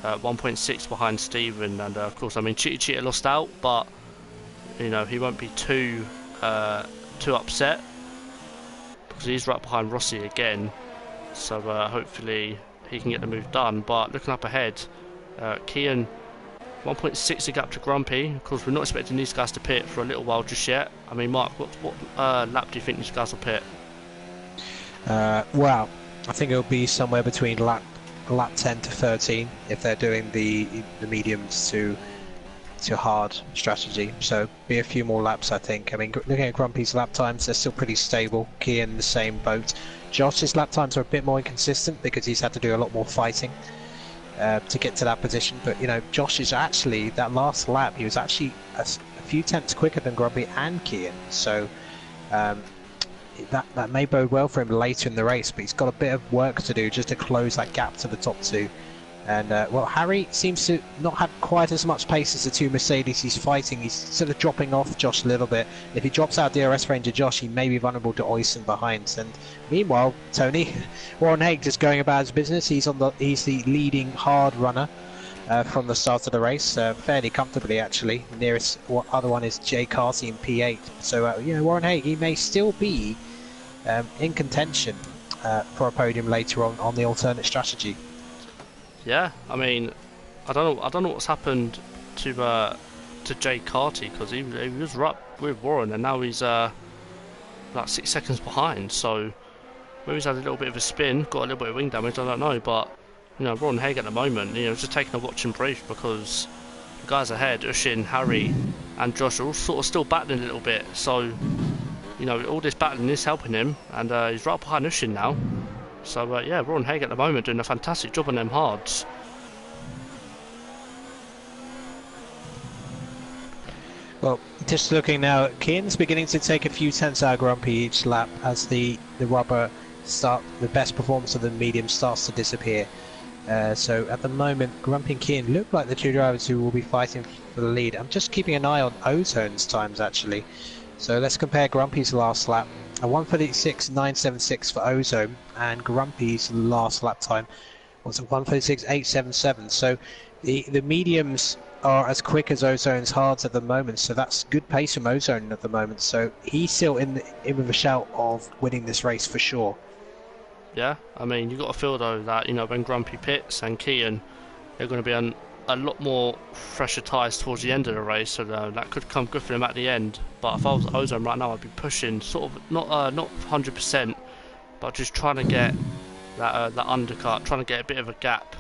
1.6 behind Steven, and of course, I mean, Cheetah lost out, but you know he won't be too upset because he's right behind Rossi again. So hopefully he can get the move done. But looking up ahead, Kian 1.6 a gap to Grumpy. Of course, we're not expecting these guys to pit for a little while just yet. I mean, Mark, what lap do you think these guys will pit? Well, I think it'll be somewhere between lap 10 to 13 if they're doing the mediums to hard strategy. So be a few more laps, I think. I mean, looking at Grumpy's lap times, they're still pretty stable. Kian in the same boat. Josh's lap times are a bit more inconsistent because he's had to do a lot more fighting to get to that position. But you know, Josh is actually, that last lap, he was actually a few tenths quicker than Grumpy and Kian. So that may bode well for him later in the race, but he's got a bit of work to do just to close that gap to the top 2. And well, Harry seems to not have quite as much pace as the 2 Mercedes he's fighting. He's sort of dropping off Josh a little bit. If he drops out DRS range of Josh, he may be vulnerable to Oysen behind. And meanwhile, Tony, Warren Haig just going about his business. He's the leading hard runner from the start of the race, fairly comfortably actually. The nearest other one is Jay Carty in P8. So you know, Warren Haig, he may still be in contention for a podium later on the alternate strategy. Yeah, I mean, I don't know what's happened to Jay Carty, because he was right with Warren and now he's like 6 seconds behind. So maybe he's had a little bit of a spin, got a little bit of wing damage, I don't know. But you know, Warren Haig at the moment, you know, just taking a watch and brief because the guys ahead, Ushin, Harry, and Josh are all sort of still battling a little bit. So you know, all this battling is helping him, and he's right behind Ushin now. So yeah, Warren Haig at the moment doing a fantastic job on them hards. Well, just looking now, Kian's beginning to take a few tenths out of Grumpy each lap as the rubber the best performance of the medium starts to disappear. So at the moment, Grumpy and Kian look like the 2 drivers who will be fighting for the lead. I'm just keeping an eye on Ozone's times actually. So let's compare Grumpy's last lap. A 1:36.976 for Ozone, and Grumpy's last lap time was a 1:36.877. So the mediums are as quick as Ozone's hards at the moment. So that's good pace from Ozone at the moment. So he's still in with a shout of winning this race for sure. Yeah, I mean, you've got to feel though that, you know, when Grumpy pits and Kian, they're going to be on a lot more fresher tyres towards the end of the race, so that could come good for them at the end. But if I was Ozone right now, I'd be pushing sort of not 100%, but just trying to get that undercut, trying to get a bit of a gap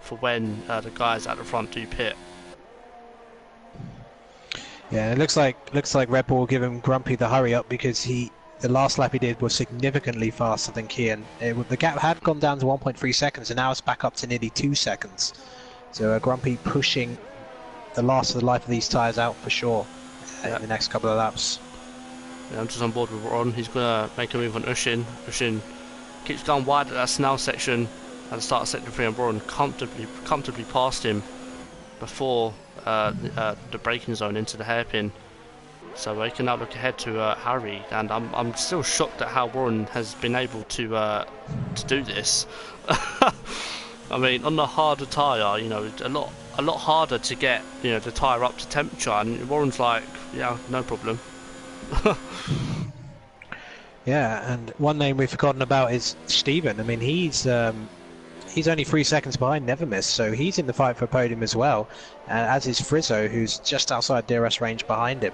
for when the guys at the front do pit. Yeah, it looks like Red Bull will give him Grumpy the hurry up because the last lap he did was significantly faster than Kian. The gap had gone down to 1.3 seconds, and now it's back up to nearly 2 seconds. So Grumpy pushing the last of the life of these tyres out for sure in the next couple of laps. Yeah, I'm just on board with Ron. He's going to make a move on Ushin. Ushin keeps going wide at that Snell section at the start of sector 3, and Warren comfortably past him before the braking zone into the hairpin. So we can now look ahead to Harry, and I'm still shocked at how Warren has been able to do this. I mean, on the harder tyre, you know, a lot harder to get, you know, the tyre up to temperature, and Warren's like, yeah, no problem. Yeah, and one name we've forgotten about is Steven. I mean, he's only 3 seconds behind Nevermiss, so he's in the fight for a podium as well, as is Frizzo, who's just outside DRS range behind him.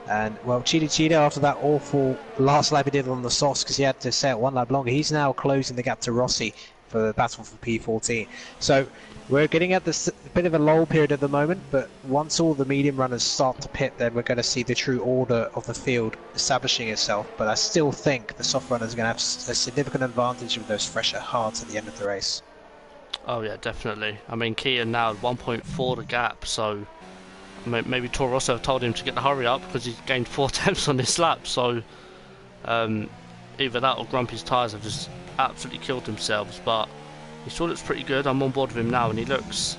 And well, Cheetah after that awful last lap he did on the softs because he had to stay at 1 lap longer, he's now closing the gap to Rossi for the battle for P14. So we're getting at this bit of a lull period at the moment, but once all the medium runners start to pit, then we're going to see the true order of the field establishing itself. But I still think the soft runners are going to have a significant advantage with those fresher hards at the end of the race. Oh yeah, definitely. I mean, Kian now 1.4 the gap, so maybe Toro Rosso have told him to get the hurry up because he's gained 4 tenths on this lap. So um, either that or Grumpy's tyres have just absolutely killed themselves. But he still looks pretty good. I'm on board with him now, and he looks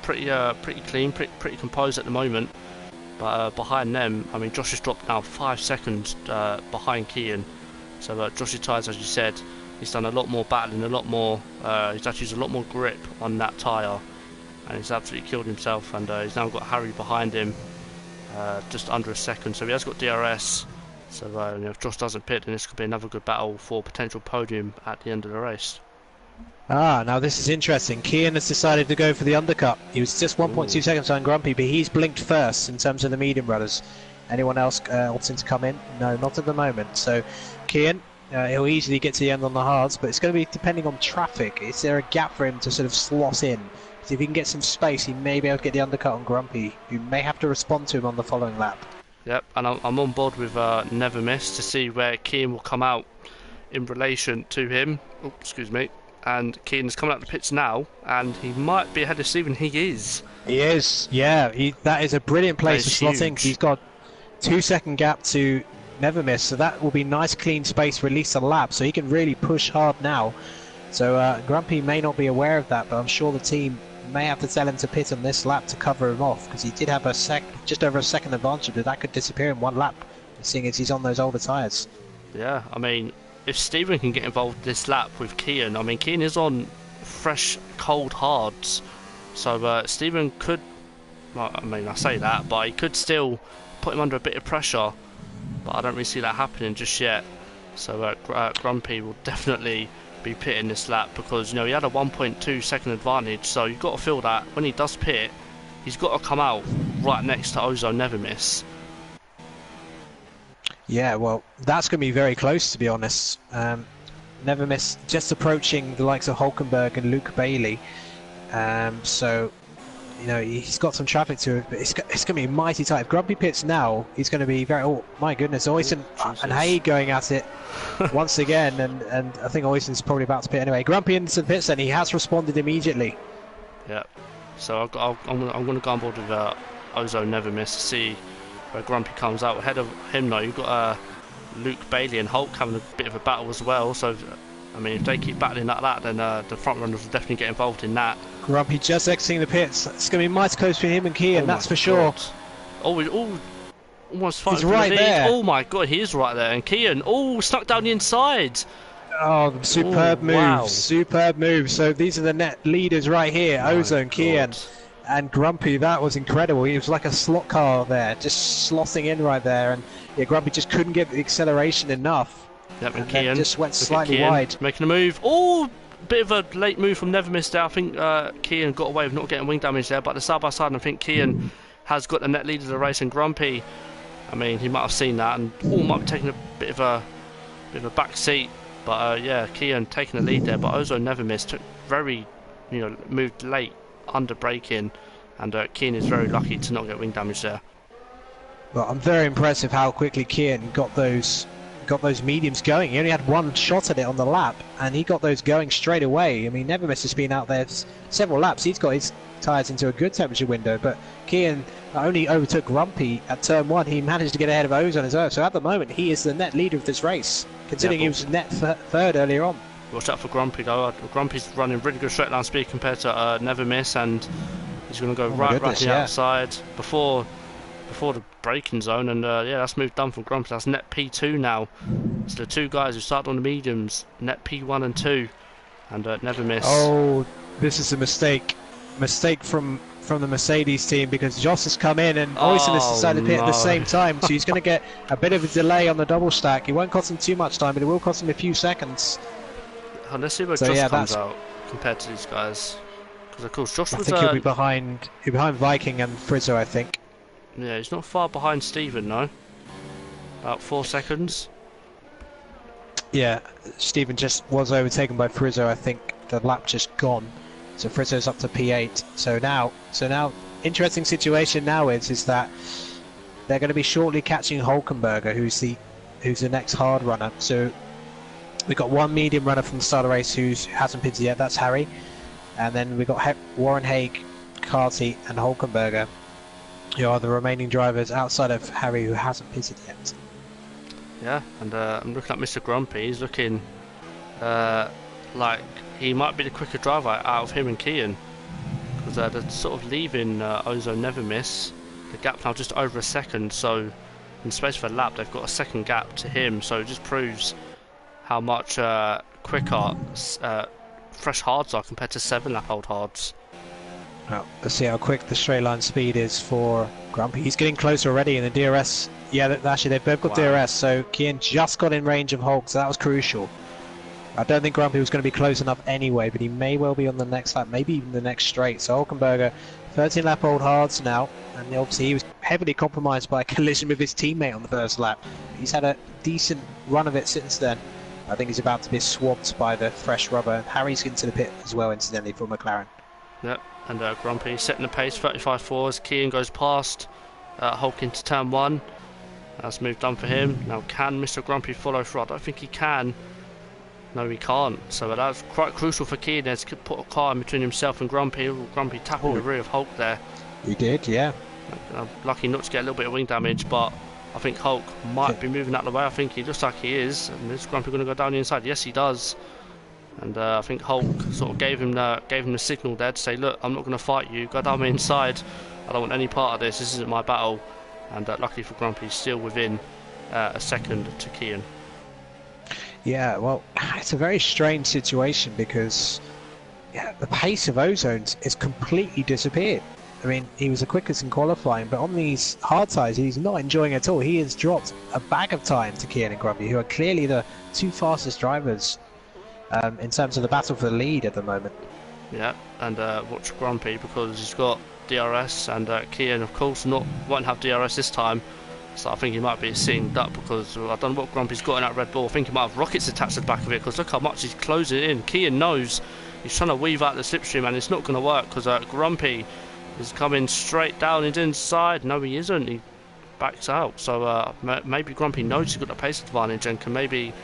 pretty clean, pretty composed at the moment. But behind them, I mean, Josh has dropped now 5 seconds behind Kian. So Josh's tyres, as you said, he's done a lot more battling, a lot more. He's actually used a lot more grip on that tyre, and he's absolutely killed himself. And he's now got Harry behind him, just under a second. So he has got DRS. So if Josh doesn't pit, then this could be another good battle for potential podium at the end of the race. Ah, now this is interesting. Kian has decided to go for the undercut. He was just 1.2 seconds behind Grumpy, but he's blinked first in terms of the medium runners. Anyone else opting to come in? No, not at the moment. So Kian, he'll easily get to the end on the hards, but it's going to be depending on traffic. Is there a gap for him to sort of slot in? Because if he can get some space, he may be able to get the undercut on Grumpy, who may have to respond to him on the following lap. Yep, and I'm on board with Never Miss to see where Kian will come out in relation to him. Oh, excuse me. And Keane's coming out the pits now, and he might be ahead of Stephen. He is. He is, yeah. That is a brilliant place to slot in. He's got 2-second gap to Never Miss, so that will be nice clean space for at least a lap, so he can really push hard now. So Grumpy may not be aware of that, but I'm sure the team may have to tell him to pit on this lap to cover him off, because he did have just over a second advantage, but that could disappear in one lap, seeing as he's on those older tyres. Yeah, I mean, if Stephen can get involved this lap with Kian, I mean, Kian is on fresh, cold hards, so Stephen could, well, I mean, I say that, but he could still put him under a bit of pressure, but I don't really see that happening just yet. So Grumpy will definitely be pitting this lap, because, he had a 1.2 second advantage, so you've got to feel that when he does pit, he's got to come out right next to Ozone Never Miss. Yeah, well, that's going to be very close, to be honest. Never Miss just approaching the likes of Hulkenberg and Luke Bailey. So, he's got some traffic to it, but it's going to be mighty tight. If Grumpy pits now, he's going to be very... Oh, my goodness, Oysen and Hay going at it once again, and I think Oysen's probably about to pit anyway. Grumpy into the pits, and he has responded immediately. Yeah, so I'm going to go on board with Ozone Never Miss to see where Grumpy comes out. Ahead of him now, you've got Luke Bailey and Hulk having a bit of a battle as well. So, I mean, if they keep battling like that, then the front runners will definitely get involved in that. Grumpy just exiting the pits. It's going to be mighty close between him and Kian, that's for sure. Almost fighting He's for right the lead. there. Oh my god, he is right there. And Kian, snuck down the inside. Oh, superb move. Wow. Superb move. So these are the net leaders right here. Ozone, Kian, and Grumpy. That was incredible. He was like a slot car there, just slotting in right there. And yeah, Grumpy just couldn't get the acceleration enough. Yep, and then just went slightly wide. Making a move. Oh, bit of a late move from Never Miss there. I think Kian got away with not getting wing damage there, but the side by side, I think Kian has got the net lead of the race, and Grumpy, I mean, he might have seen that and might be taking a bit of a back seat. But yeah, Kian taking the lead there, but Ozone Never Miss took moved late under braking, and Kian is very lucky to not get wing damage there. Well, I'm very impressed with how quickly Kian got those mediums going. He only had one shot at it on the lap, and he got those going straight away. I mean, Never Miss has been out there several laps. He's got his tyres into a good temperature window, but Kian not only overtook Grumpy at turn 1, he managed to get ahead of Ozone as well. So at the moment, he is the net leader of this race, considering he was net third earlier on. Watch out for Grumpy though. Grumpy's running really good straight line speed compared to Never Miss, and he's going to go right to the outside before the braking zone, and yeah, that's move done from Grumpy. That's net P2 now. So the two guys who started on the mediums, net P1 and 2, and Never Miss. Oh, this is a mistake from the Mercedes team, because Joss has come in and Oysen has decided to pit at the same time, so he's going to get a bit of a delay on the double stack. It won't cost him too much time, but it will cost him a few seconds. Let's see where Josh comes out compared to these guys, because of course Josh was... I think he'll be behind Viking and Frizzo, I think. Yeah, he's not far behind Stephen, no. About 4 seconds. Yeah, Stephen just was overtaken by Frizzo. I think the lap just gone. So Frizzo's up to P8. So now, interesting situation now is that they're going to be shortly catching Hulkenberger, who's the next hard runner. So We've got one medium runner from the start of the race who hasn't pitted yet, that's Harry. And then we've got Warren Haig, Carty and Hulkenberger, who are the remaining drivers outside of Harry who hasn't pitted yet. Yeah, and I'm looking at Mr. Grumpy. He's looking like he might be the quicker driver out of him and Kian, because they're sort of leaving Ozone Never Miss. The gap now just over a second, so in the space of a lap they've got a second gap to him, so it just proves how much quicker fresh hards are compared to 7-lap old hards. Well, let's see how quick the straight line speed is for Grumpy. He's getting closer already in the DRS. Yeah, actually they've both got DRS, so Kian just got in range of Hulk, so that was crucial. I don't think Grumpy was going to be close enough anyway, but he may well be on the next lap, maybe even the next straight. So Hulkenberger, 13-lap old hards now, and obviously he was heavily compromised by a collision with his teammate on the first lap. He's had a decent run of it since then. I think he's about to be swamped by the fresh rubber. Harry's into the pit as well, incidentally, for McLaren. Yep, and Grumpy setting the pace, 35.4 as Kian goes past Hulk into turn 1. That's moved on for him. Now can Mr. Grumpy follow through? I don't think he can. No, he can't. So that's quite crucial for Kian there to put a car in between himself and Grumpy. Grumpy tapping the rear of Hulk there. He did, yeah. Lucky not to get a little bit of wing damage, but I think Hulk might be moving out of the way. I think he looks like he is. And is Grumpy going to go down the inside? Yes, he does. And I think Hulk sort of gave him the signal there to say, look, I'm not going to fight you. Go down the inside. I don't want any part of this. This isn't my battle. And luckily for Grumpy, he's still within a second to Kian. Yeah, well, it's a very strange situation because the pace of Ozone's has completely disappeared. I mean, he was the quickest in qualifying, but on these hard tyres, he's not enjoying it at all. He has dropped a bag of time to Kian and Grumpy, who are clearly the two fastest drivers in terms of the battle for the lead at the moment. Yeah, and watch Grumpy because he's got DRS, and Kian, of course, won't have DRS this time. So I think he might be a sitting duck because I don't know what Grumpy's got in that Red Bull. I think he might have rockets attached to the back of it because look how much he's closing in. Kian knows he's trying to weave out the slipstream and it's not going to work because Grumpy is coming straight down his inside. No, he isn't. He backs out. So maybe Grumpy knows he's got the pace advantage and can maybe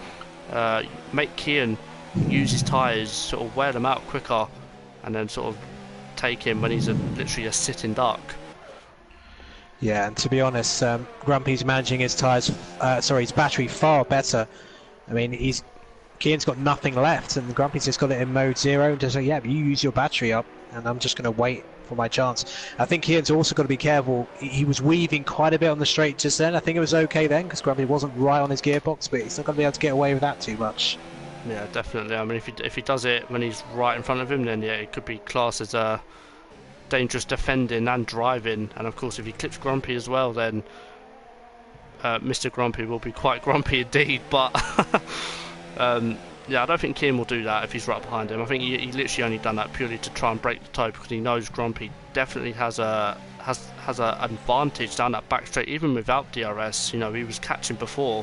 make Kian use his tyres, sort of wear them out quicker and then sort of take him when he's literally a sitting duck. Yeah, and to be honest, Grumpy's managing his tyres, his battery far better. I mean, Kian's got nothing left, and Grumpy's just got it in mode 0 and just like, yeah, you use your battery up, and I'm just going to wait for my chance. I think Kian's also got to be careful. He was weaving quite a bit on the straight just then. I think it was okay then, because Grumpy wasn't right on his gearbox, but he's not going to be able to get away with that too much. Yeah, definitely. I mean, if he does it when he's right in front of him, then yeah, it could be classed as a dangerous defending and driving, and of course if he clips Grumpy as well, then Mr. Grumpy will be quite grumpy indeed. But yeah, I don't think Kian will do that if he's right behind him. I think he literally only done that purely to try and break the tie because he knows Grumpy definitely has a advantage down that back straight even without DRS. You know, he was catching before,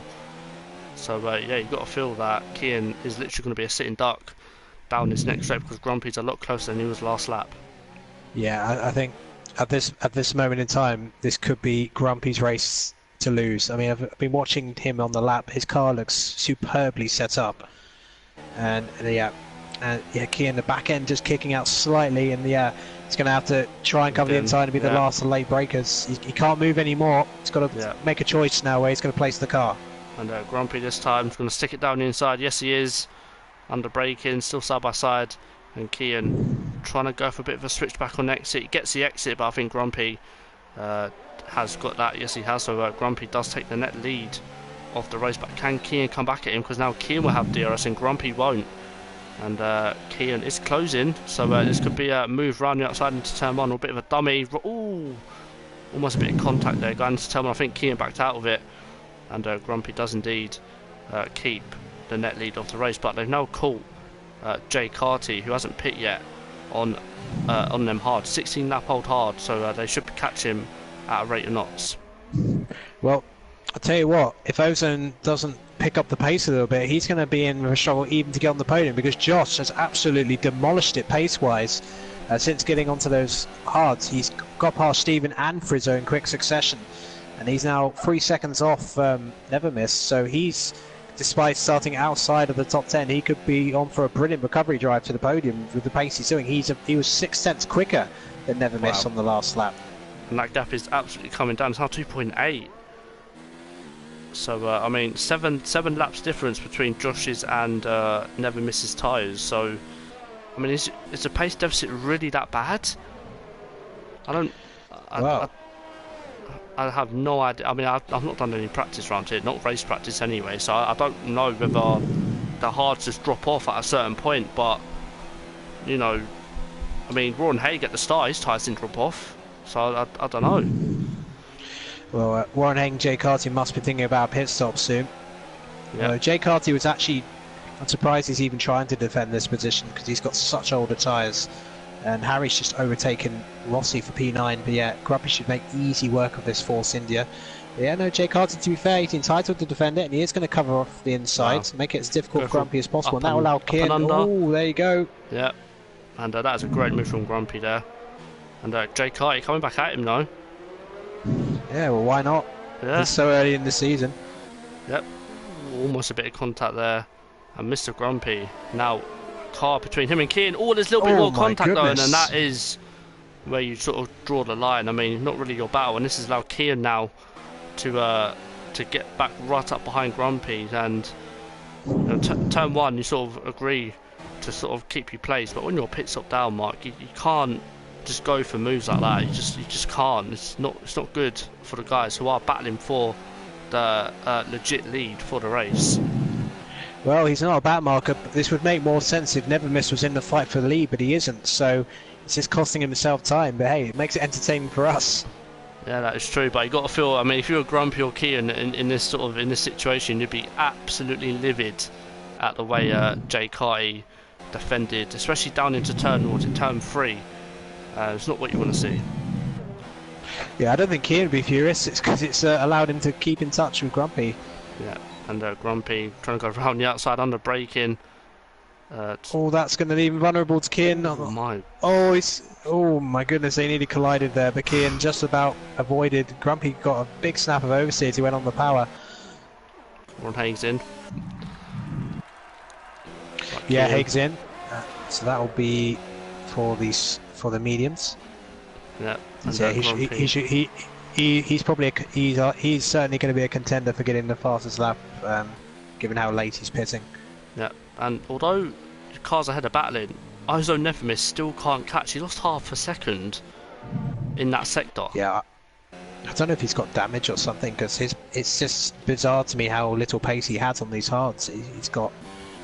so yeah, you've got to feel that Kian is literally going to be a sitting duck down this next straight because Grumpy's a lot closer than he was last lap. Yeah, I think at this moment in time, this could be Grumpy's race to lose. I mean, I've been watching him on the lap. His car looks superbly set up, and Kian, the back end just kicking out slightly, and he's going to have to try and cover the inside and be the last of the late breakers. He can't move anymore. He's got to make a choice now where he's going to place the car. And Grumpy this time is going to stick it down the inside. Yes, he is. Under braking, still side by side. And Kian trying to go for a bit of a switch back on exit. He gets the exit, but I think Grumpy has got that. Yes, he has. So Grumpy does take the net lead of the race. But can Kian come back at him? Because now Kian will have DRS and Grumpy won't. And Kian is closing. So this could be a move round the outside into turn 1 or a bit of a dummy. Ooh, almost a bit of contact there going into turn 1. I think Kian backed out of it. And Grumpy does indeed keep the net lead of the race. But they've now caught Jay Carty, who hasn't pit yet, on them hard 16-lap old hard, so they should catch him at a rate of knots. Well, I'll tell you what, if Ozone doesn't pick up the pace a little bit, he's going to be in a struggle even to get on the podium, because Josh has absolutely demolished it pace-wise since getting onto those hards. He's got past Stephen and Frizzo in quick succession, and he's now 3 seconds off Never Miss, so he's despite starting outside of the top 10, he could be on for a brilliant recovery drive to the podium with the pace he's doing. He was 6 tenths quicker than Never Miss on the last lap. And that gap is absolutely coming down. It's now 2.8. So, I mean, seven laps difference between Josh's and Never Miss's tyres. So, I mean, is the pace deficit really that bad? I have no idea. I mean, I've not done any practice round here, not race practice anyway, so I don't know whether the hards just drop off at a certain point, but, you know, I mean, Warren Haig at the start, his tyres didn't drop off, so I don't know. Well, Warren Haig and Jay Carty must be thinking about a pit stop soon. Yeah. Jay Carty was actually, I'm surprised he's even trying to defend this position because he's got such older tyres. And Harry's just overtaken Rossi for P9, but yeah, Grumpy should make easy work of this Force India. But yeah, no, Jay Carty, to be fair, he's entitled to defend it, and he is going to cover off the inside, make it as difficult for Grumpy as possible, and that will allow Kieran. Oh, there you go. Yeah, and that is a great move from Grumpy there. And Jay Carty coming back at him now. Yeah, well, why not? Yeah. It's so early in the season. Yep, almost a bit of contact there. And Mr. Grumpy now. Car between him and Keane. Oh, there's a little bit more contact though, and that is where you sort of draw the line. I mean, not really your battle, and this has allowed Keane now to get back right up behind Grumpy. And you know, turn one, you sort of agree to sort of keep your place, but when you're pit stop down, Mark, you can't just go for moves like that. You just can't. It's not good for the guys who are battling for the legit lead for the race. Well, he's not a back marker, but this would make more sense if Never Miss was in the fight for the lead, but he isn't, so it's just costing himself time. But hey, it makes it entertaining for us. Yeah, that is true, but you got to feel, I mean, if you're Grumpy or Kean in this situation, you'd be absolutely livid at the way Jay Carty defended, especially down into turn 3. It's not what you want to see. Yeah, I don't think Kean would be furious. It's because it's allowed him to keep in touch with Grumpy. Yeah. And Grumpy trying to go around the outside under braking. Oh, that's going to leave him vulnerable to Kian. Oh my goodness, they nearly collided there, but Kian just about avoided. Grumpy got a big snap of oversteer as he went on the power. Ron Haig's in. Yeah, Haig's in. So that will be for the mediums. Yeah. So he's probably he's certainly going to be a contender for getting the fastest lap, given how late he's pitting. Yeah, and although cars ahead are battling, Izo Never Miss still can't catch. He lost half a second in that sector. Yeah, I don't know if he's got damage or something, because it's just bizarre to me how little pace he has on these hards. He's got,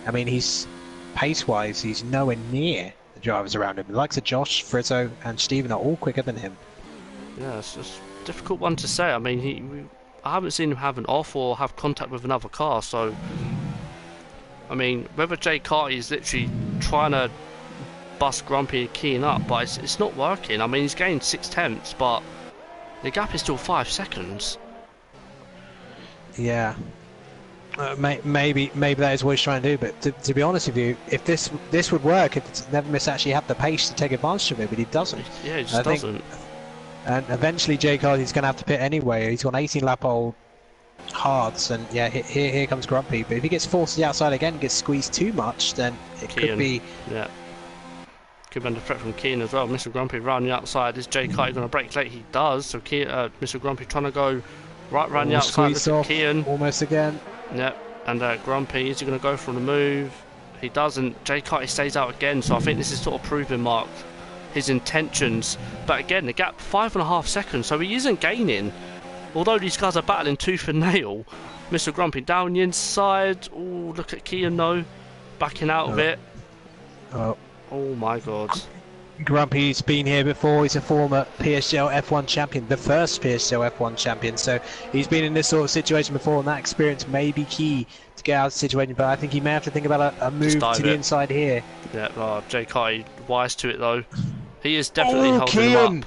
I mean, he's pace-wise, he's nowhere near the drivers around him. The likes of Josh, Frizzo, and Steven are all quicker than him. Yeah, it's just a difficult one to say. I mean, I haven't seen him have an off or have contact with another car, so I mean, whether Jay Carty is literally trying to bust Grumpy and Keane up, but it's not working. I mean, he's gained 6 tenths, but the gap is still 5 seconds. Yeah, maybe that is what he's trying to do. But to be honest with you, if this would work, if Never Miss actually had the pace to take advantage of it, but he doesn't. Yeah, he just doesn't. And eventually Jay Carty's going to have to pit anyway. He's got an 18-lap-old hards, and yeah, here comes Grumpy. But if he gets forced to the outside again, gets squeezed too much, then it could be. Yeah. Could be under threat from Keane as well. Mr. Grumpy round the outside. Is Jay Carty going to brake late? He does. So Mr. Grumpy trying to go right round the outside. Look at Keane. Almost again. Yep. And Grumpy, is he going to go for the move? He doesn't. Jay Carty stays out again. So I think this is sort of proving Mark his intentions. But again, the gap 5.5 seconds. So he isn't gaining. Although these guys are battling tooth and nail. Mr. Grumpy down the inside. Oh, look at Keane though. Backing out of it. Oh my god. Grumpy's been here before. He's a former PSGL F1 champion, the first PSGL F1 champion. So he's been in this sort of situation before, and that experience may be key to get out of the situation. But I think he may have to think about a move to the inside here. Yeah, Jay Carty wise to it though. He is definitely holding him up.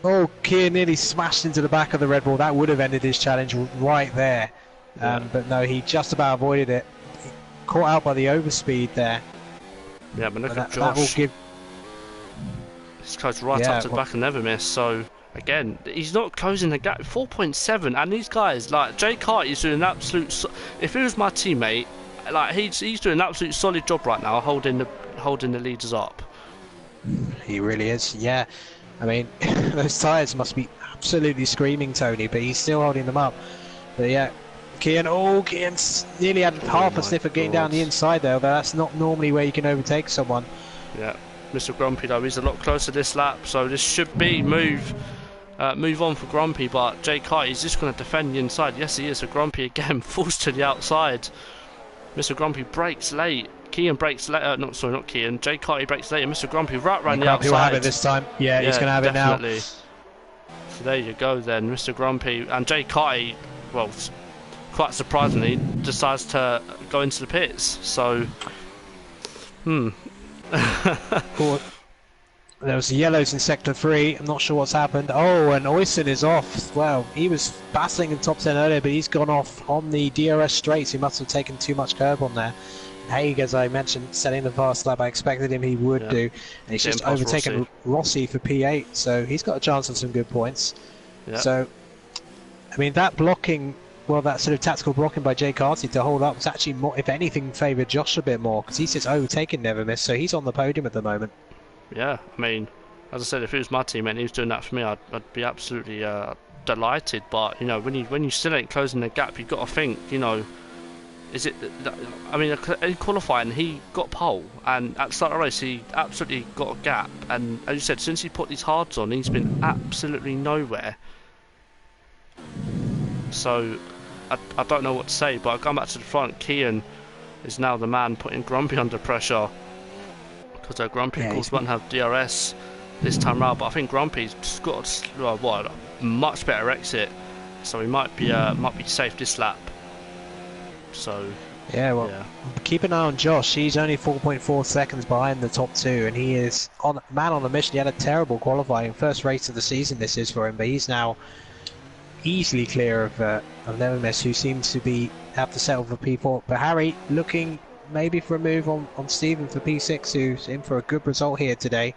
Oh, Keir nearly smashed into the back of the Red Bull. That would have ended his challenge right there. But no, he just about avoided it. Caught out by the overspeed there. Yeah, but look at Josh. This guy's right up to the back and Never Miss. So again, he's not closing the gap. 4.7, and these guys like Jay Carty is doing an absolute. If he was my teammate, like he's doing an absolute solid job right now, holding the leaders up. He really is. Yeah, I mean, those tyres must be absolutely screaming, Tony, but he's still holding them up. But yeah, Kian's nearly had half a sniff of getting down the inside there, although that's not normally where you can overtake someone. Yeah, Mr. Grumpy though, he's a lot closer this lap, so this should be move on for Grumpy, but Jay Kite is just going to defend the inside. Yes, he is. So Grumpy again falls to the outside. Mr. Grumpy brakes late. Kian brakes late. Not Kian. Jay Kite brakes late, and Mr. Grumpy right round the outside. He'll have it this time. Yeah, he's going to have definitely. it now. So there you go then, Mr. Grumpy and Jay Kite. Well, quite surprisingly, decides to go into the pits. So, Cool. There was the yellows in sector 3. I'm not sure what's happened. Oh, and Oyson is off. Well, he was battling in top 10 earlier, but he's gone off on the DRS straights. He must have taken too much curb on there. Haig, as I mentioned, setting the fast lap. I expected he would do. And he's just overtaken Rossi for P8, so he's got a chance of some good points. Yeah. So, I mean, that blocking, well, that sort of tactical blocking by Jay Carty to hold up was actually more, if anything, favoured Josh a bit more, because he's just overtaken Never Miss, so he's on the podium at the moment. Yeah, I mean, as I said, if it was my team and he was doing that for me, I'd be absolutely delighted. But you know, when you still ain't closing the gap, you've got to think, you know, is it? I mean, in qualifying, he got pole, and at the start of the race, he absolutely got a gap. And as you said, since he put these hards on, he's been absolutely nowhere. So I don't know what to say. But going back to the front, Kian is now the man putting Grumpy under pressure. Because Grumpy, of course, won't have DRS this time round, but I think Grumpy's got a much better exit, so he might be safe this lap. So keep an eye on Josh. He's only 4.4 seconds behind the top two, and he is on a mission. He had a terrible qualifying first race of the season. This is for him, but he's now easily clear of Never Miss, who seems to have to settle for P4. But Harry looking maybe for a move on Stephen for P6, who's in for a good result here today.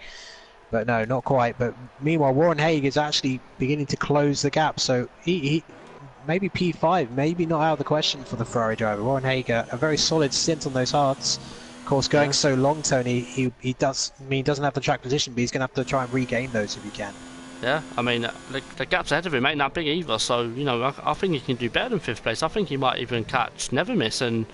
But no, not quite. But meanwhile, Warren Haig is actually beginning to close the gap. So he maybe P5, maybe not out of the question for the Ferrari driver. Warren Haig, a very solid stint on those hards. Of course, going so long, Tony, he doesn't have the track position, but he's going to have to try and regain those if he can. Yeah, I mean, the gaps ahead of him ain't that big either. So, you know, I think he can do better than 5th place. I think he might even catch Never Miss and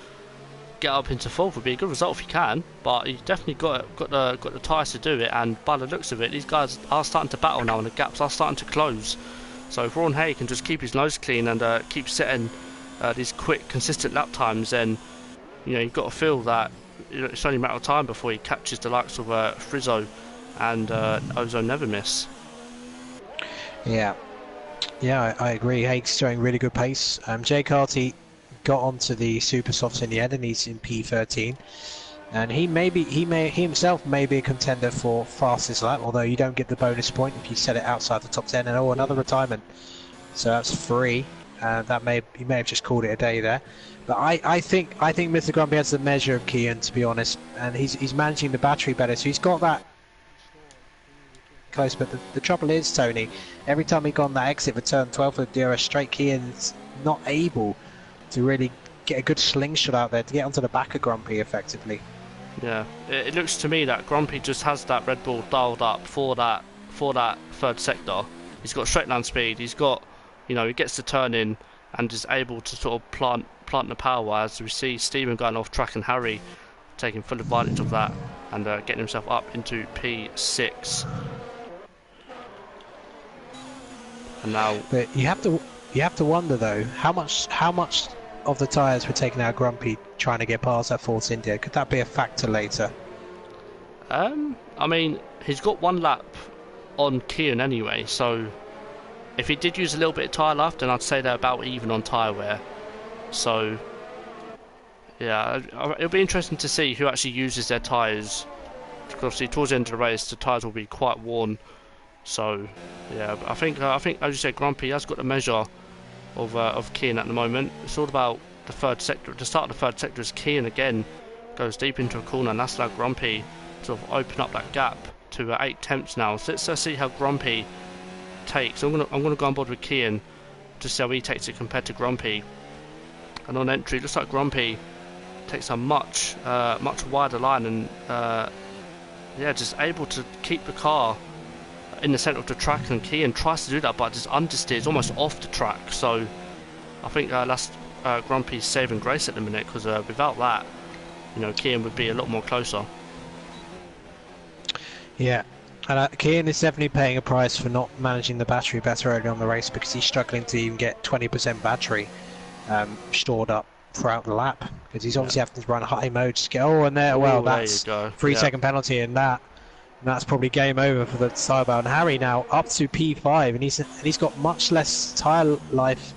get up into 4th. Would be a good result if he can, but he's definitely got the tyres to do it, and by the looks of it, these guys are starting to battle now and the gaps are starting to close. So if Ron Hay can just keep his nose clean and keep setting these quick consistent lap times, then you know, you've got to feel that it's only a matter of time before he catches the likes of Frizzo and Ozone Never Miss. Yeah, I agree. Haig's showing really good pace. Jay Carty got onto the super softs in the end, and he's in P13, and he himself may be a contender for fastest lap, although you don't get the bonus point if you set it outside the top 10. And another retirement, so that's 3. He may have just called it a day there. But I think Mr. Grumpy has the measure of Kian, to be honest, and he's managing the battery better, so he's got that close. But the trouble is, Tony, every time he got on that exit for turn 12 for the DRS straight, Kian's not able to really get a good slingshot out there to get onto the back of Grumpy effectively. Yeah, it looks to me that Grumpy just has that Red Bull dialed up for that 3rd sector. He's got straight line speed. He's got, you know, he gets to turn in and is able to sort of plant the power, as we see Stephen going off track and Harry taking full advantage of that and getting himself up into P6. And now, but you have to wonder though, how much of the tyres were taken out Grumpy trying to get past that Force India? Could that be a factor later? I mean, he's got 1 lap on Kian anyway, so if he did use a little bit of tyre life, then I'd say they're about even on tyre wear. So yeah, it'll be interesting to see who actually uses their tyres, because obviously towards the end of the race the tyres will be quite worn. So yeah, I think as you said, Grumpy has got the measure of Kian at the moment. It's all about the 3rd sector. At the start of the 3rd sector, as Kian again goes deep into a corner, and that's allowed Grumpy to sort of open up that gap to 8 tenths now. So let's see how Grumpy take. So I'm gonna go on board with Kian to see how he takes it compared to Grumpy. And on entry, it looks like Grumpy takes a much wider line and yeah, just able to keep the car in the centre of the track. And Kian tries to do that, but just understeers almost off the track. So I think that's Grumpy's saving grace at the minute, because without that, you know, Kian would be a lot more closer. Yeah, and Kian is definitely paying a price for not managing the battery better early on the race, because he's struggling to even get 20% battery stored up throughout the lap, because he's obviously having to run high mode to get. Oh, and there, well, that's there 3-second penalty, and that's probably game over for the Cyber. And Harry now up to P5, and he's got much less tyre life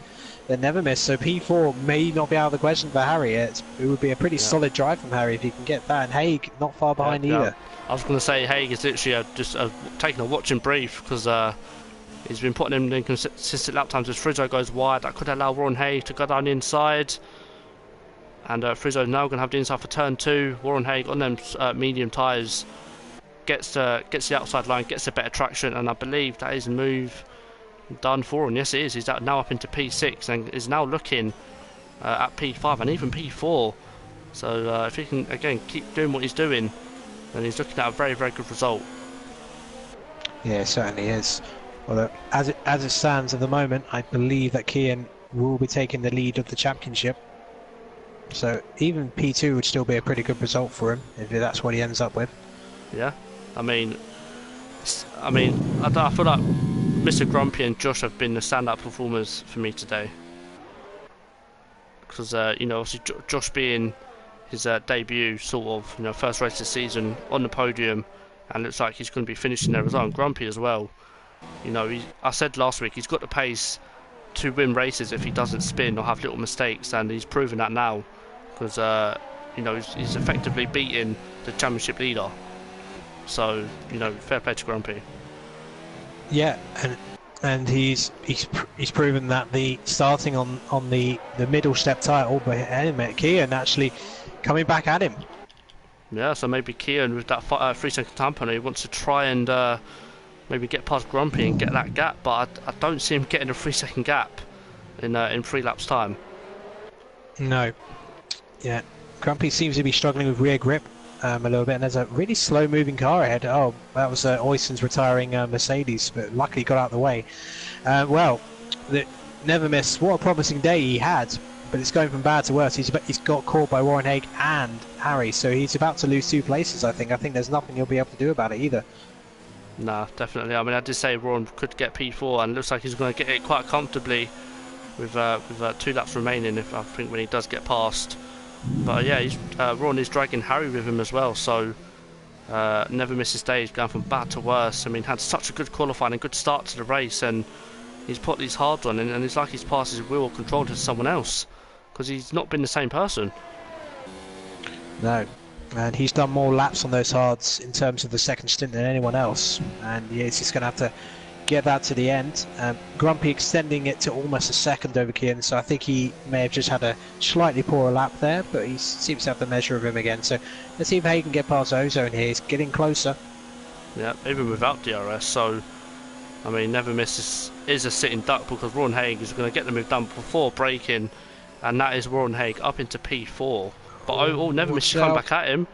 than Never Miss, so P4 may not be out of the question for Harry. It would be a pretty solid drive from Harry if he can get that, and Haig not far behind either. I was going to say Haig is literally just taking a watch and brief, because he's been putting in inconsistent lap times. As Frizzo goes wide, that could allow Warren Haig to go down the inside, and Frizzo now going to have the inside for turn 2. Warren Haig on them medium tyres gets the outside line, gets a better traction, and I believe that is a move done for him. Yes, it is. He's now up into P6 and is now looking at P5 and even P4. So if he can again keep doing what he's doing, then he's looking at a very, very good result. Yeah, it certainly is. Well, as it stands at the moment, I believe that Kian will be taking the lead of the championship. So even P2 would still be a pretty good result for him if that's what he ends up with. Yeah, I mean, I feel like Mr. Grumpy and Josh have been the standout performers for me today, because you know, obviously Josh being his debut, sort of, you know, first race of the season on the podium, and looks like he's going to be finishing there as well. And Grumpy as well. You know, I said last week he's got the pace to win races if he doesn't spin or have little mistakes, and he's proven that now, because you know, he's effectively beating the championship leader. So, you know, fair play to Grumpy. Yeah, and he's proven that the starting on the middle step title, but Kian actually coming back at him. Yeah, so maybe Kian with that 3-second time penalty wants to try and maybe get past Grumpy and get that gap, but I don't see him getting a 3-second gap in 3 laps time. No. Yeah, Grumpy seems to be struggling with rear grip a little bit, and there's a really slow moving car ahead. Oh, that was Oyson's retiring Mercedes, but luckily got out of the way. Well, Never Miss, what a promising day he had, but it's going from bad to worse. He's got caught by Warren Haig and Harry, so he's about to lose 2 places. I think there's nothing he'll be able to do about it either. No, definitely. I mean, I did say Warren could get P4, and it looks like he's going to get it quite comfortably with 2 laps remaining, I think, when he does get past. But yeah, Ron is dragging Harry with him as well, so Never Miss his day. He's going from bad to worse. I mean, had such a good qualifying and good start to the race, and he's put these hards on, and it's like he's passed his wheel of control to someone else, because he's not been the same person. No, and he's done more laps on those hards in terms of the second stint than anyone else, and yeah, he's just going to have to get that to the end. Grumpy extending it to almost a second over Kian, so I think he may have just had a slightly poorer lap there, but he seems to have the measure of him again. So let's see if he can get past Ozone here. He's getting closer. Yeah, even without DRS. So I mean, Never Miss is a sitting duck, because Warren Haig is going to get the move done before braking, and that is Warren Haig up into P4. But Never Miss is coming back at him.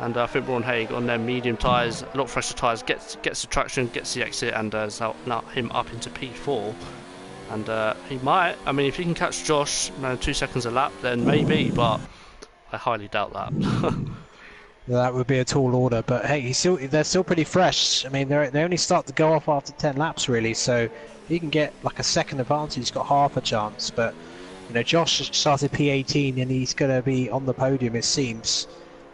And I think Warren Haig on their medium tyres, a lot fresher tyres, gets the traction, gets the exit, and now him up into P4. And he might, I mean, if he can catch Josh 2 seconds a lap, then maybe, but I highly doubt that. That would be a tall order, but hey, they're still pretty fresh. I mean, they only start to go off after 10 laps, really, so he can get like a second advantage. He's got half a chance, but you know, Josh started P18 and he's going to be on the podium, it seems.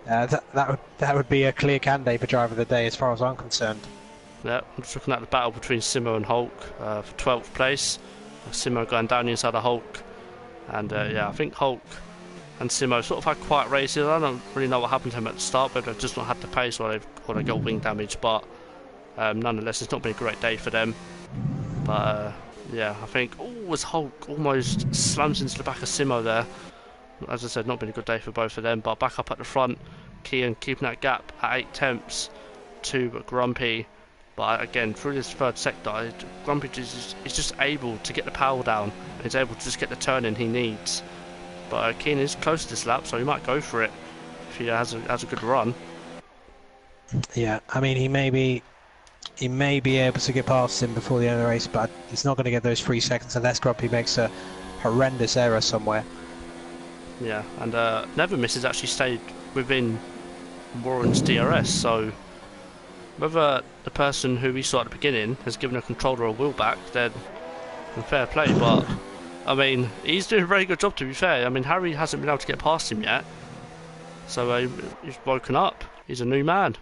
That would be a clear candidate for driver of the day as far as I'm concerned. Yeah, I'm just looking at the battle between Simo and Hulk for 12th place. Simo going down the inside of Hulk, and yeah, I think Hulk and Simo sort of had quiet races. I don't really know what happened to them at the start, but they've just not had the pace, or they got wing damage. But nonetheless, it's not been a great day for them. But yeah, I think as Hulk almost slams into the back of Simo there. As I said, not been a good day for both of them, but back up at the front, Kian keeping that gap at 8 tenths to Grumpy, But again, through this third sector, Grumpy is just able to get the power down, and is able to just get the turn in he needs. But Keane is close to this lap, so he might go for it if he has a good run. Yeah, I mean, he may be able to get past him before the end of the race, but he's not going to get those 3 seconds unless Grumpy makes a horrendous error somewhere. Yeah, and Never Miss has actually stayed within Warren's DRS, so whether the person who we saw at the beginning has given a controller a wheel back, then fair play. But I mean, he's doing a very good job, to be fair. I mean, Harry hasn't been able to get past him yet, so he's woken up. He's a new man.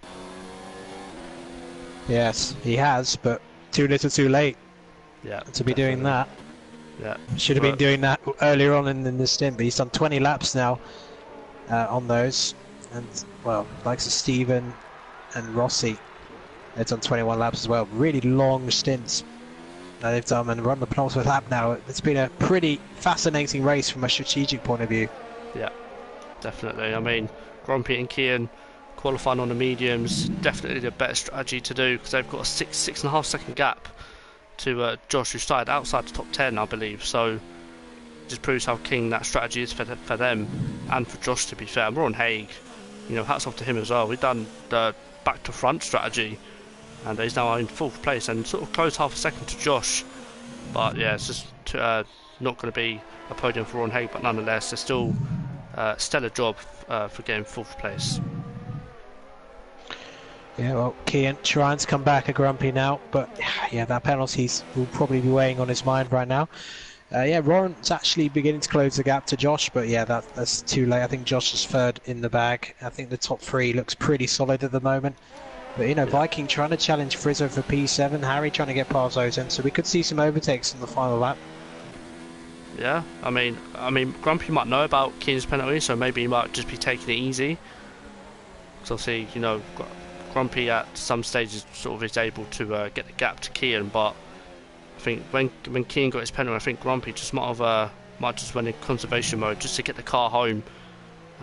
Yes, he has, but too little, too late. Yeah, to be doing that. Yeah, should have been doing that earlier on in the stint. But he's done 20 laps now on those, and well, likes of Stephen and Rossi, they've done 21 laps as well. Really long stints that they've done, and run the penultimate lap now. It's been a pretty fascinating race from a strategic point of view. Yeah, definitely. I mean, Grumpy and Kian qualifying on the mediums, definitely the better strategy to do, because they've got a 6.5 second gap to Josh, who started outside the top 10, I believe. So it just proves how keen that strategy is for them and for Josh, to be fair. Ron Haig, you know, hats off to him as well. We've done the back to front strategy, and he's now in 4th place and sort of close half a second to Josh. But yeah, it's just not going to be a podium for Ron Haig, but nonetheless, it's still stellar job for getting 4th place. Yeah, well, Kian trying to come back a Grumpy now, but yeah, that penalty will probably be weighing on his mind right now. Yeah, Ron's actually beginning to close the gap to Josh, but yeah, that's too late. I think Josh is 3rd in the bag. I think the top 3 looks pretty solid at the moment. But you know, yeah. Viking trying to challenge Frizzo for P7, Harry trying to get past Ozan, so we could see some overtakes in the final lap. Yeah, I mean, Grumpy might know about Kian's penalty, so maybe he might just be taking it easy. So obviously, you know, Grumpy at some stages sort of is able to get the gap to Kian, but I think when Kian got his penalty, I think Grumpy just might just went in conservation mode just to get the car home,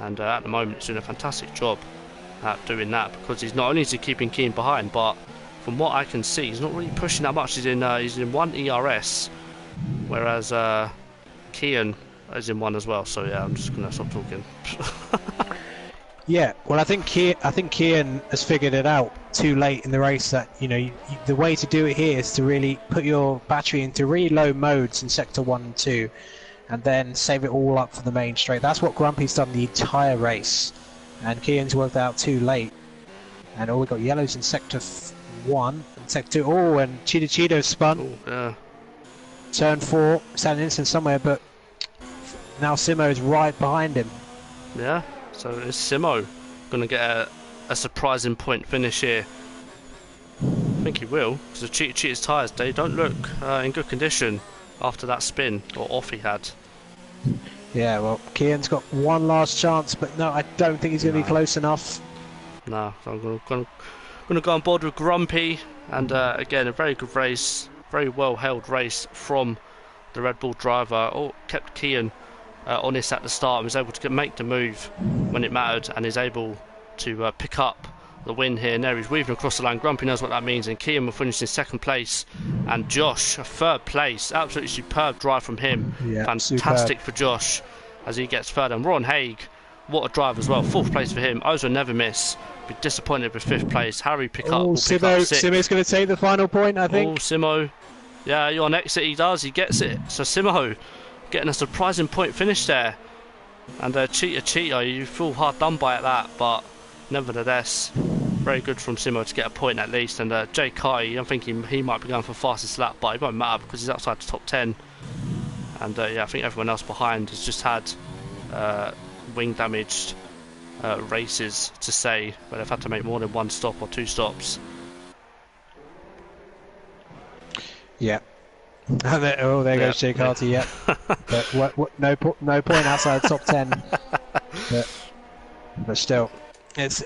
and at the moment he's doing a fantastic job at doing that, because he's not only is he keeping Kian behind, but from what I can see, he's not really pushing that much. He's in 1 ERS, whereas Kian is in 1 as well. So yeah, I'm just gonna stop talking. Yeah, well, I think Kian has figured it out too late in the race that, you know, the way to do it here is to really put your battery into really low modes in sector 1 and 2, and then save it all up for the main straight. That's what Grumpy's done the entire race, and Kian's worked out too late. And we got yellows in sector 1 and sector 2. Oh, and Cheeto spun. Oh, yeah. Turn 4, it's had an incident somewhere, but now Simo is right behind him. Yeah. So is Simo going to get a surprising point finish here? I think he will, because the Cheetah's tyres, they don't look in good condition after that spin or off he had. Yeah, well, Kian's got one last chance, but no, I don't think he's going to be close enough. No, so I'm going to go on board with Grumpy, and again, a very good race, very well held race from the Red Bull driver. Kept Kian honest at the start and was able to make the move when it mattered, and is able to pick up the win here. Now he's weaving across the line. Grumpy knows what that means, and Kian will finish in 2nd place, and Josh 3rd place. Absolutely superb drive from him. Yeah, fantastic for Josh as he gets 3rd. And Ron Haig, what a drive as well. 4th place for him. Ozo Never Miss, be disappointed with 5th place. Harry pick up 6th. Simo's going to take the final point, I think. Simo, yeah, you're on exit. He does, he gets it. So Simo getting a surprising point finish there, and Cheetah, you feel hard done by at that, but nevertheless, very good from Simo to get a point at least. And Jay Kai, I'm thinking he might be going for fastest lap, but it won't matter because he's outside the top 10. And yeah, I think everyone else behind has just had wing damaged races to say, where they've had to make more than 1 stop or 2 stops. Yeah. There goes Jay Carty, yeah. But no point outside the top 10. But still, it's a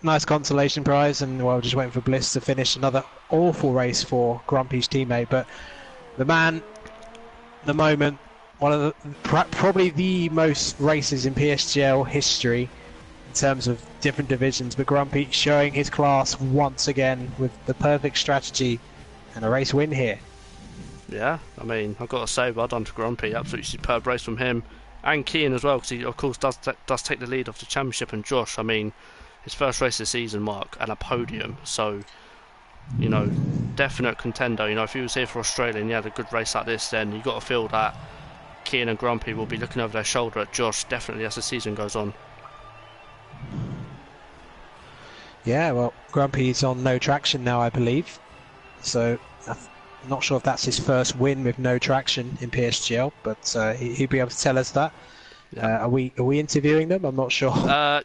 nice consolation prize, and well, just waiting for Bliss to finish another awful race for Grumpy's teammate. But the man, the moment, one of the probably the most races in PSGL history, terms of different divisions, but Grumpy showing his class once again with the perfect strategy and a race win here. Yeah, I mean, I've got to say, well done to Grumpy. Absolutely superb race from him. And Kean as well, because he, of course, does take the lead off the championship. And Josh, I mean, his first race of the season, Mark, and a podium. So, you know, definite contender. You know, if he was here for Australia and he had a good race like this, then you got to feel that Kean and Grumpy will be looking over their shoulder at Josh, definitely, as the season goes on. Yeah, well, Grumpy's on no traction now, I believe. So, I'm not sure if that's his first win with no traction in PSGL, but he'll be able to tell us that. Yeah. Are we interviewing them? I'm not sure.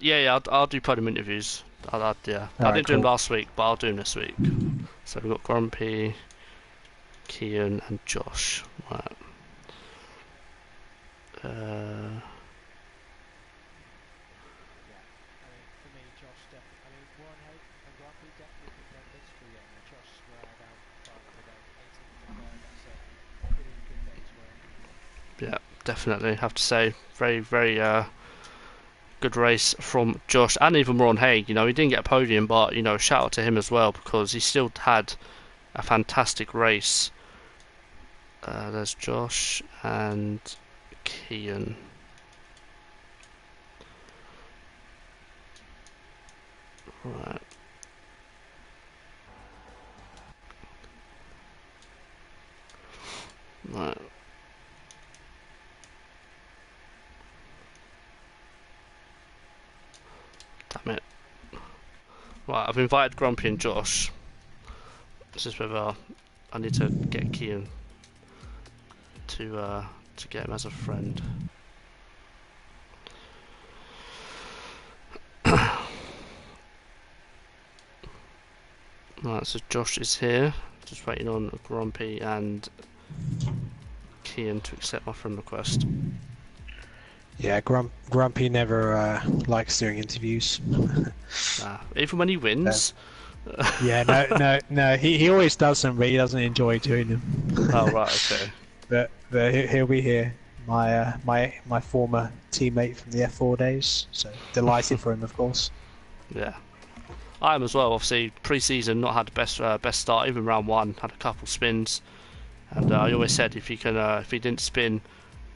Yeah, I'll do podium interviews. Yeah. I didn't do them last week, but I'll do them this week. So we've got Grumpy, Kean, and Josh. Right. Yeah, definitely. Have to say, very, very good race from Josh, and even Ron Haig. You know, he didn't get a podium, but you know, shout out to him as well because he still had a fantastic race. There's Josh and Kean. Right. Right. Damn it. Right, I've invited Grumpy and Josh. This is whether I need to get Kean to get him as a friend. Right, so Josh is here. Just waiting on Grumpy and Kean to accept my friend request. Yeah, Grumpy never likes doing interviews. Even when he wins. Yeah, no. He always does them, but he doesn't enjoy doing them. Oh right, okay. But he'll be here. My former teammate from the F4 days. So delighted for him, of course. Yeah. I am as well. Obviously, pre-season not had the best start. Even round one had a couple spins, and I always said if he didn't spin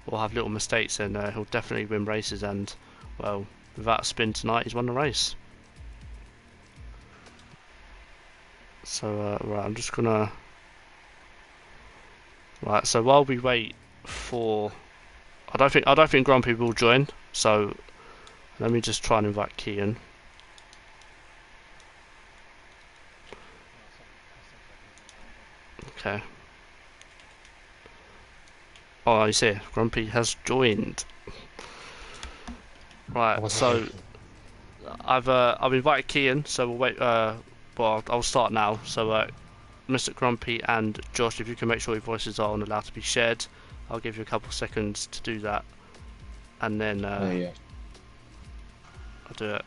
or have little mistakes, then he'll definitely win races. And well, without a spin tonight, he's won the race. So right, I'm just gonna. Right, so while we wait for, I don't think Grumpy will join. So let me just try and invite Kean. Okay. Oh, you see, Grumpy has joined. Right, so I've invited Kean, so we'll wait. Well, I'll start now. So, Mr. Grumpy and Josh, if you can make sure your voices are allowed to be shared, I'll give you a couple of seconds to do that, and then yeah. I'll do it.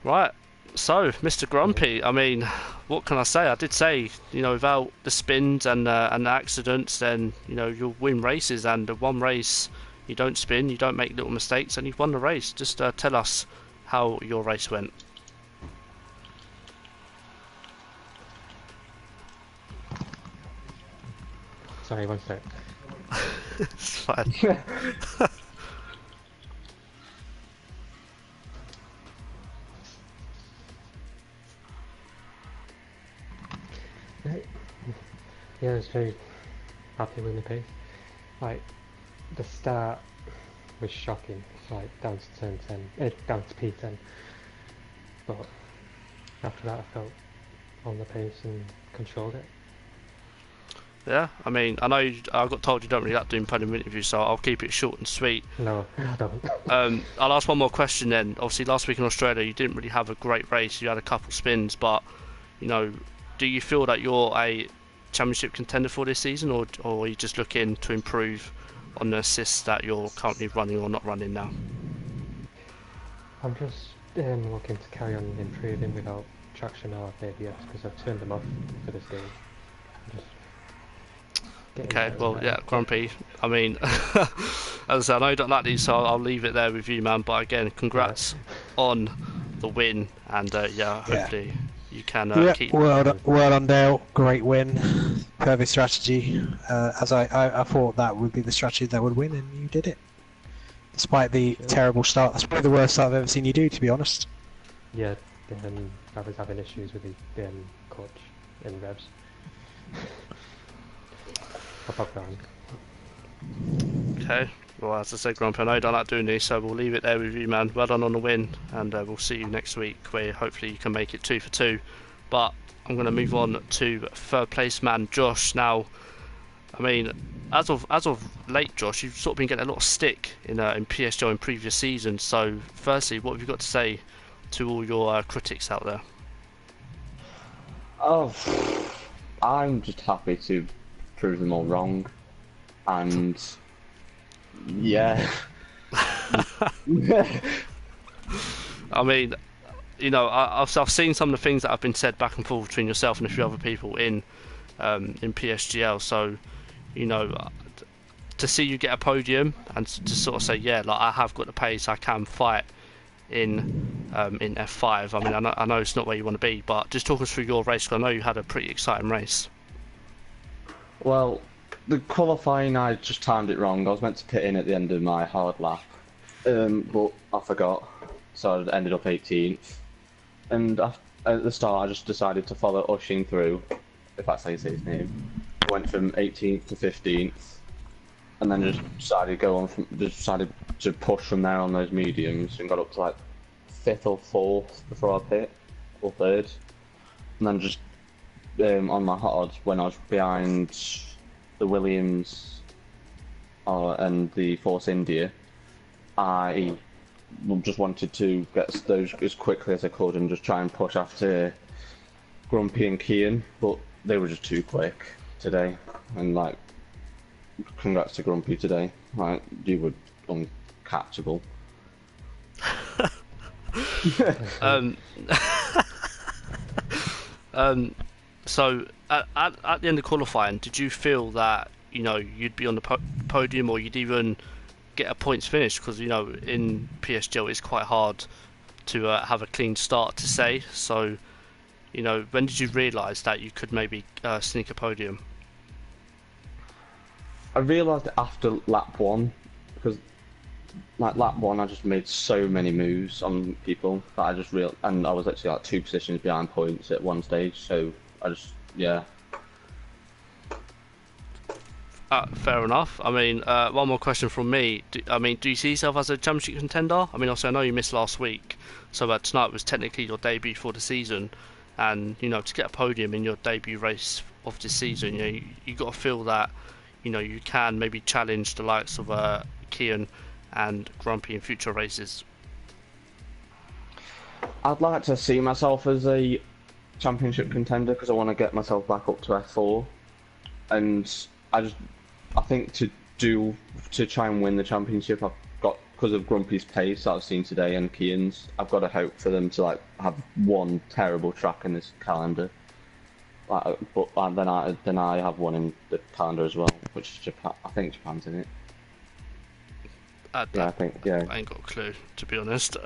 Right. So, Mr. Grumpy, I mean, what can I say? I did say, you know, without the spins and the accidents, then you know you'll win races. And the one race you don't spin, you don't make little mistakes, and you've won the race. Just tell us how your race went. Sorry, one sec. It's fine. Yeah, I was very happy with the pace. Like, the start was shocking, like down to turn 10, down to P10. But after that, I felt on the pace and controlled it. Yeah, I mean, I know I got told you don't really like doing podium interviews, so I'll keep it short and sweet. No, I don't. I'll ask one more question then. Obviously, last week in Australia, you didn't really have a great race. You had a couple spins, but you know, do you feel that you're a championship contender for this season, or are you just looking to improve on the assists that you're currently running or not running now? I'm just looking to carry on improving without traction or ABS because I've turned them off for this game. Okay, well, yeah, Grumpy. I mean, As I said, I know you don't like these, so I'll leave it there with you, man. But again, Yeah. congrats on the win, and yeah, Yeah. hopefully you can Yeah, keep. well done, Dale. Great win. Perfect strategy. As I thought that would be the strategy that would win, and you did it. Despite the Sure. terrible start. That's probably the worst start I've ever seen you do, to be honest. Yeah, I was having issues with the clutch in revs. I'll pop that on. Okay. Well, as I said, Grumpy, I know you don't like doing these, so we'll leave it there with you, man. Well done on the win, and we'll see you next week, where hopefully you can make it 2 for 2. But I'm going to move on to third place man Josh. Now, I mean, as of late, Josh, you've sort of been getting a lot of stick in PSGL in previous seasons. So, firstly, what have you got to say to all your critics out there? Oh, I'm just happy to prove them all wrong, and yeah. I mean, you know, I've seen some of the things that have been said back and forth between yourself and a few other people in PSGL. So, you know, to see you get a podium and to sort of say, yeah, like I have got the pace, I can fight in F5. I mean, I know it's not where you want to be, but just talk us through your race, because I know you had a pretty exciting race. Well, the qualifying, I just timed it wrong. I was meant to pit in at the end of my hard lap, but I forgot, so I ended up 18th. And at the start, I just decided to follow Ushing through, if that's how you say his name. Went from 18th to 15th, and then just decided to push from there on those mediums, and got up to like 5th or 4th before I pit, or 3rd. And then just on my hard, when I was behind the Williams and the Force India, I just wanted to get those as quickly as I could and just try and push after Grumpy and Kian, but they were just too quick today. And like, congrats to Grumpy today. Like, you were uncatchable. So at the end of qualifying, did you feel that, you know, you'd be on the podium, or you'd even get a points finish? Because, you know, in PSGL it's quite hard to have a clean start to say. So, you know, when did you realise that you could maybe sneak a podium? I realised after lap 1, because like lap 1 I just made so many moves on people that I just and I was actually like 2 positions behind points at one stage, so I just, yeah. Fair enough. I mean, one more question from me. Do you see yourself as a championship contender? I mean, also I know you missed last week, so tonight was technically your debut for the season, and you know, to get a podium in your debut race of this season, you know, you got to feel that, you know, you can maybe challenge the likes of Kian and Grumpy in future races. I'd like to see myself as a championship contender because I want to get myself back up to F4, and I think to try and win the championship, I've got, because of Grumpy's pace that I've seen today and Kian's, I've got to hope for them to like have one terrible track in this calendar. But then I have one in the calendar as well, which is Japan. I think Japan's in it. Yeah, I think, yeah. I ain't got a clue, to be honest.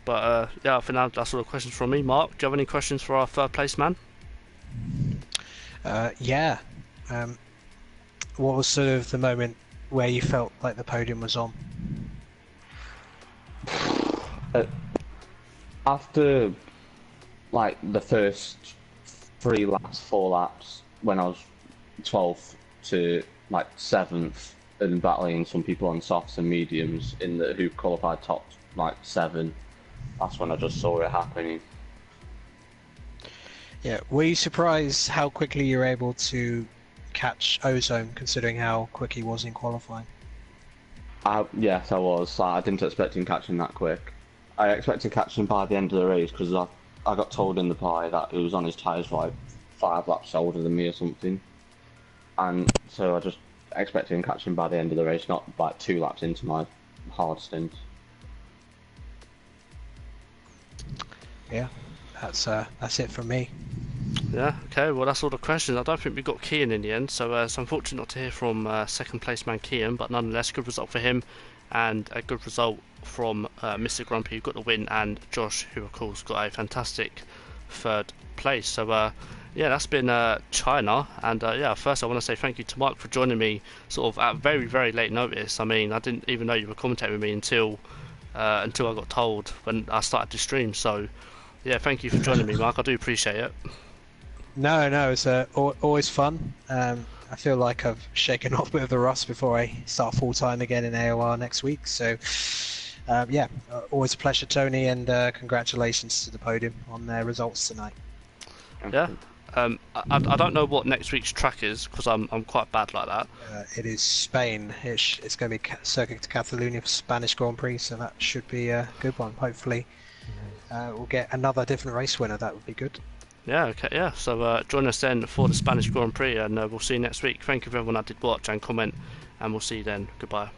But yeah, I think that's all the questions from me. Mark, do you have any questions for our third place man? Yeah. What was sort of the moment where you felt like the podium was on? After like the first 4 laps, when I was 12th to like 7th and battling some people on softs and mediums who qualified top like 7, that's when I just saw it happening. Yeah, were you surprised how quickly you were able to catch Ozone, considering how quick he was in qualifying? Yes, I was. I didn't expect him catching that quick. I expected catching by the end of the race because I got told in the pie that it was on his tyres like 5 laps older than me or something, and so I just expected him catching by the end of the race, not like 2 laps into my hard stint. Yeah, that's it from me. Yeah, okay, well, that's all the questions. I don't think we got Kian in the end, so it's unfortunate not to hear from second place man Kian, but nonetheless, good result for him, and a good result from Mr. Grumpy, who got the win, and Josh, who of course got a fantastic third place. So, yeah, that's been China, and yeah, first I want to say thank you to Mike for joining me sort of at very, very late notice. I mean, I didn't even know you were commentating with me until I got told when I started the stream, so yeah, thank you for joining me, Mark. I do appreciate it. No, it's always fun. I feel like I've shaken off a bit of the rust before I start full time again in AOR next week. So, yeah, always a pleasure, Tony, and congratulations to the podium on their results tonight. Yeah. I don't know what next week's track is because I'm quite bad like that. It is Spain. It's going to be Circuit to Catalonia for Spanish Grand Prix, so that should be a good one. Hopefully, we'll get another different race winner. That would be good. Yeah, okay, yeah. So join us then for the Spanish Grand Prix, and we'll see you next week. Thank you for everyone that did watch and comment, and we'll see you then. Goodbye.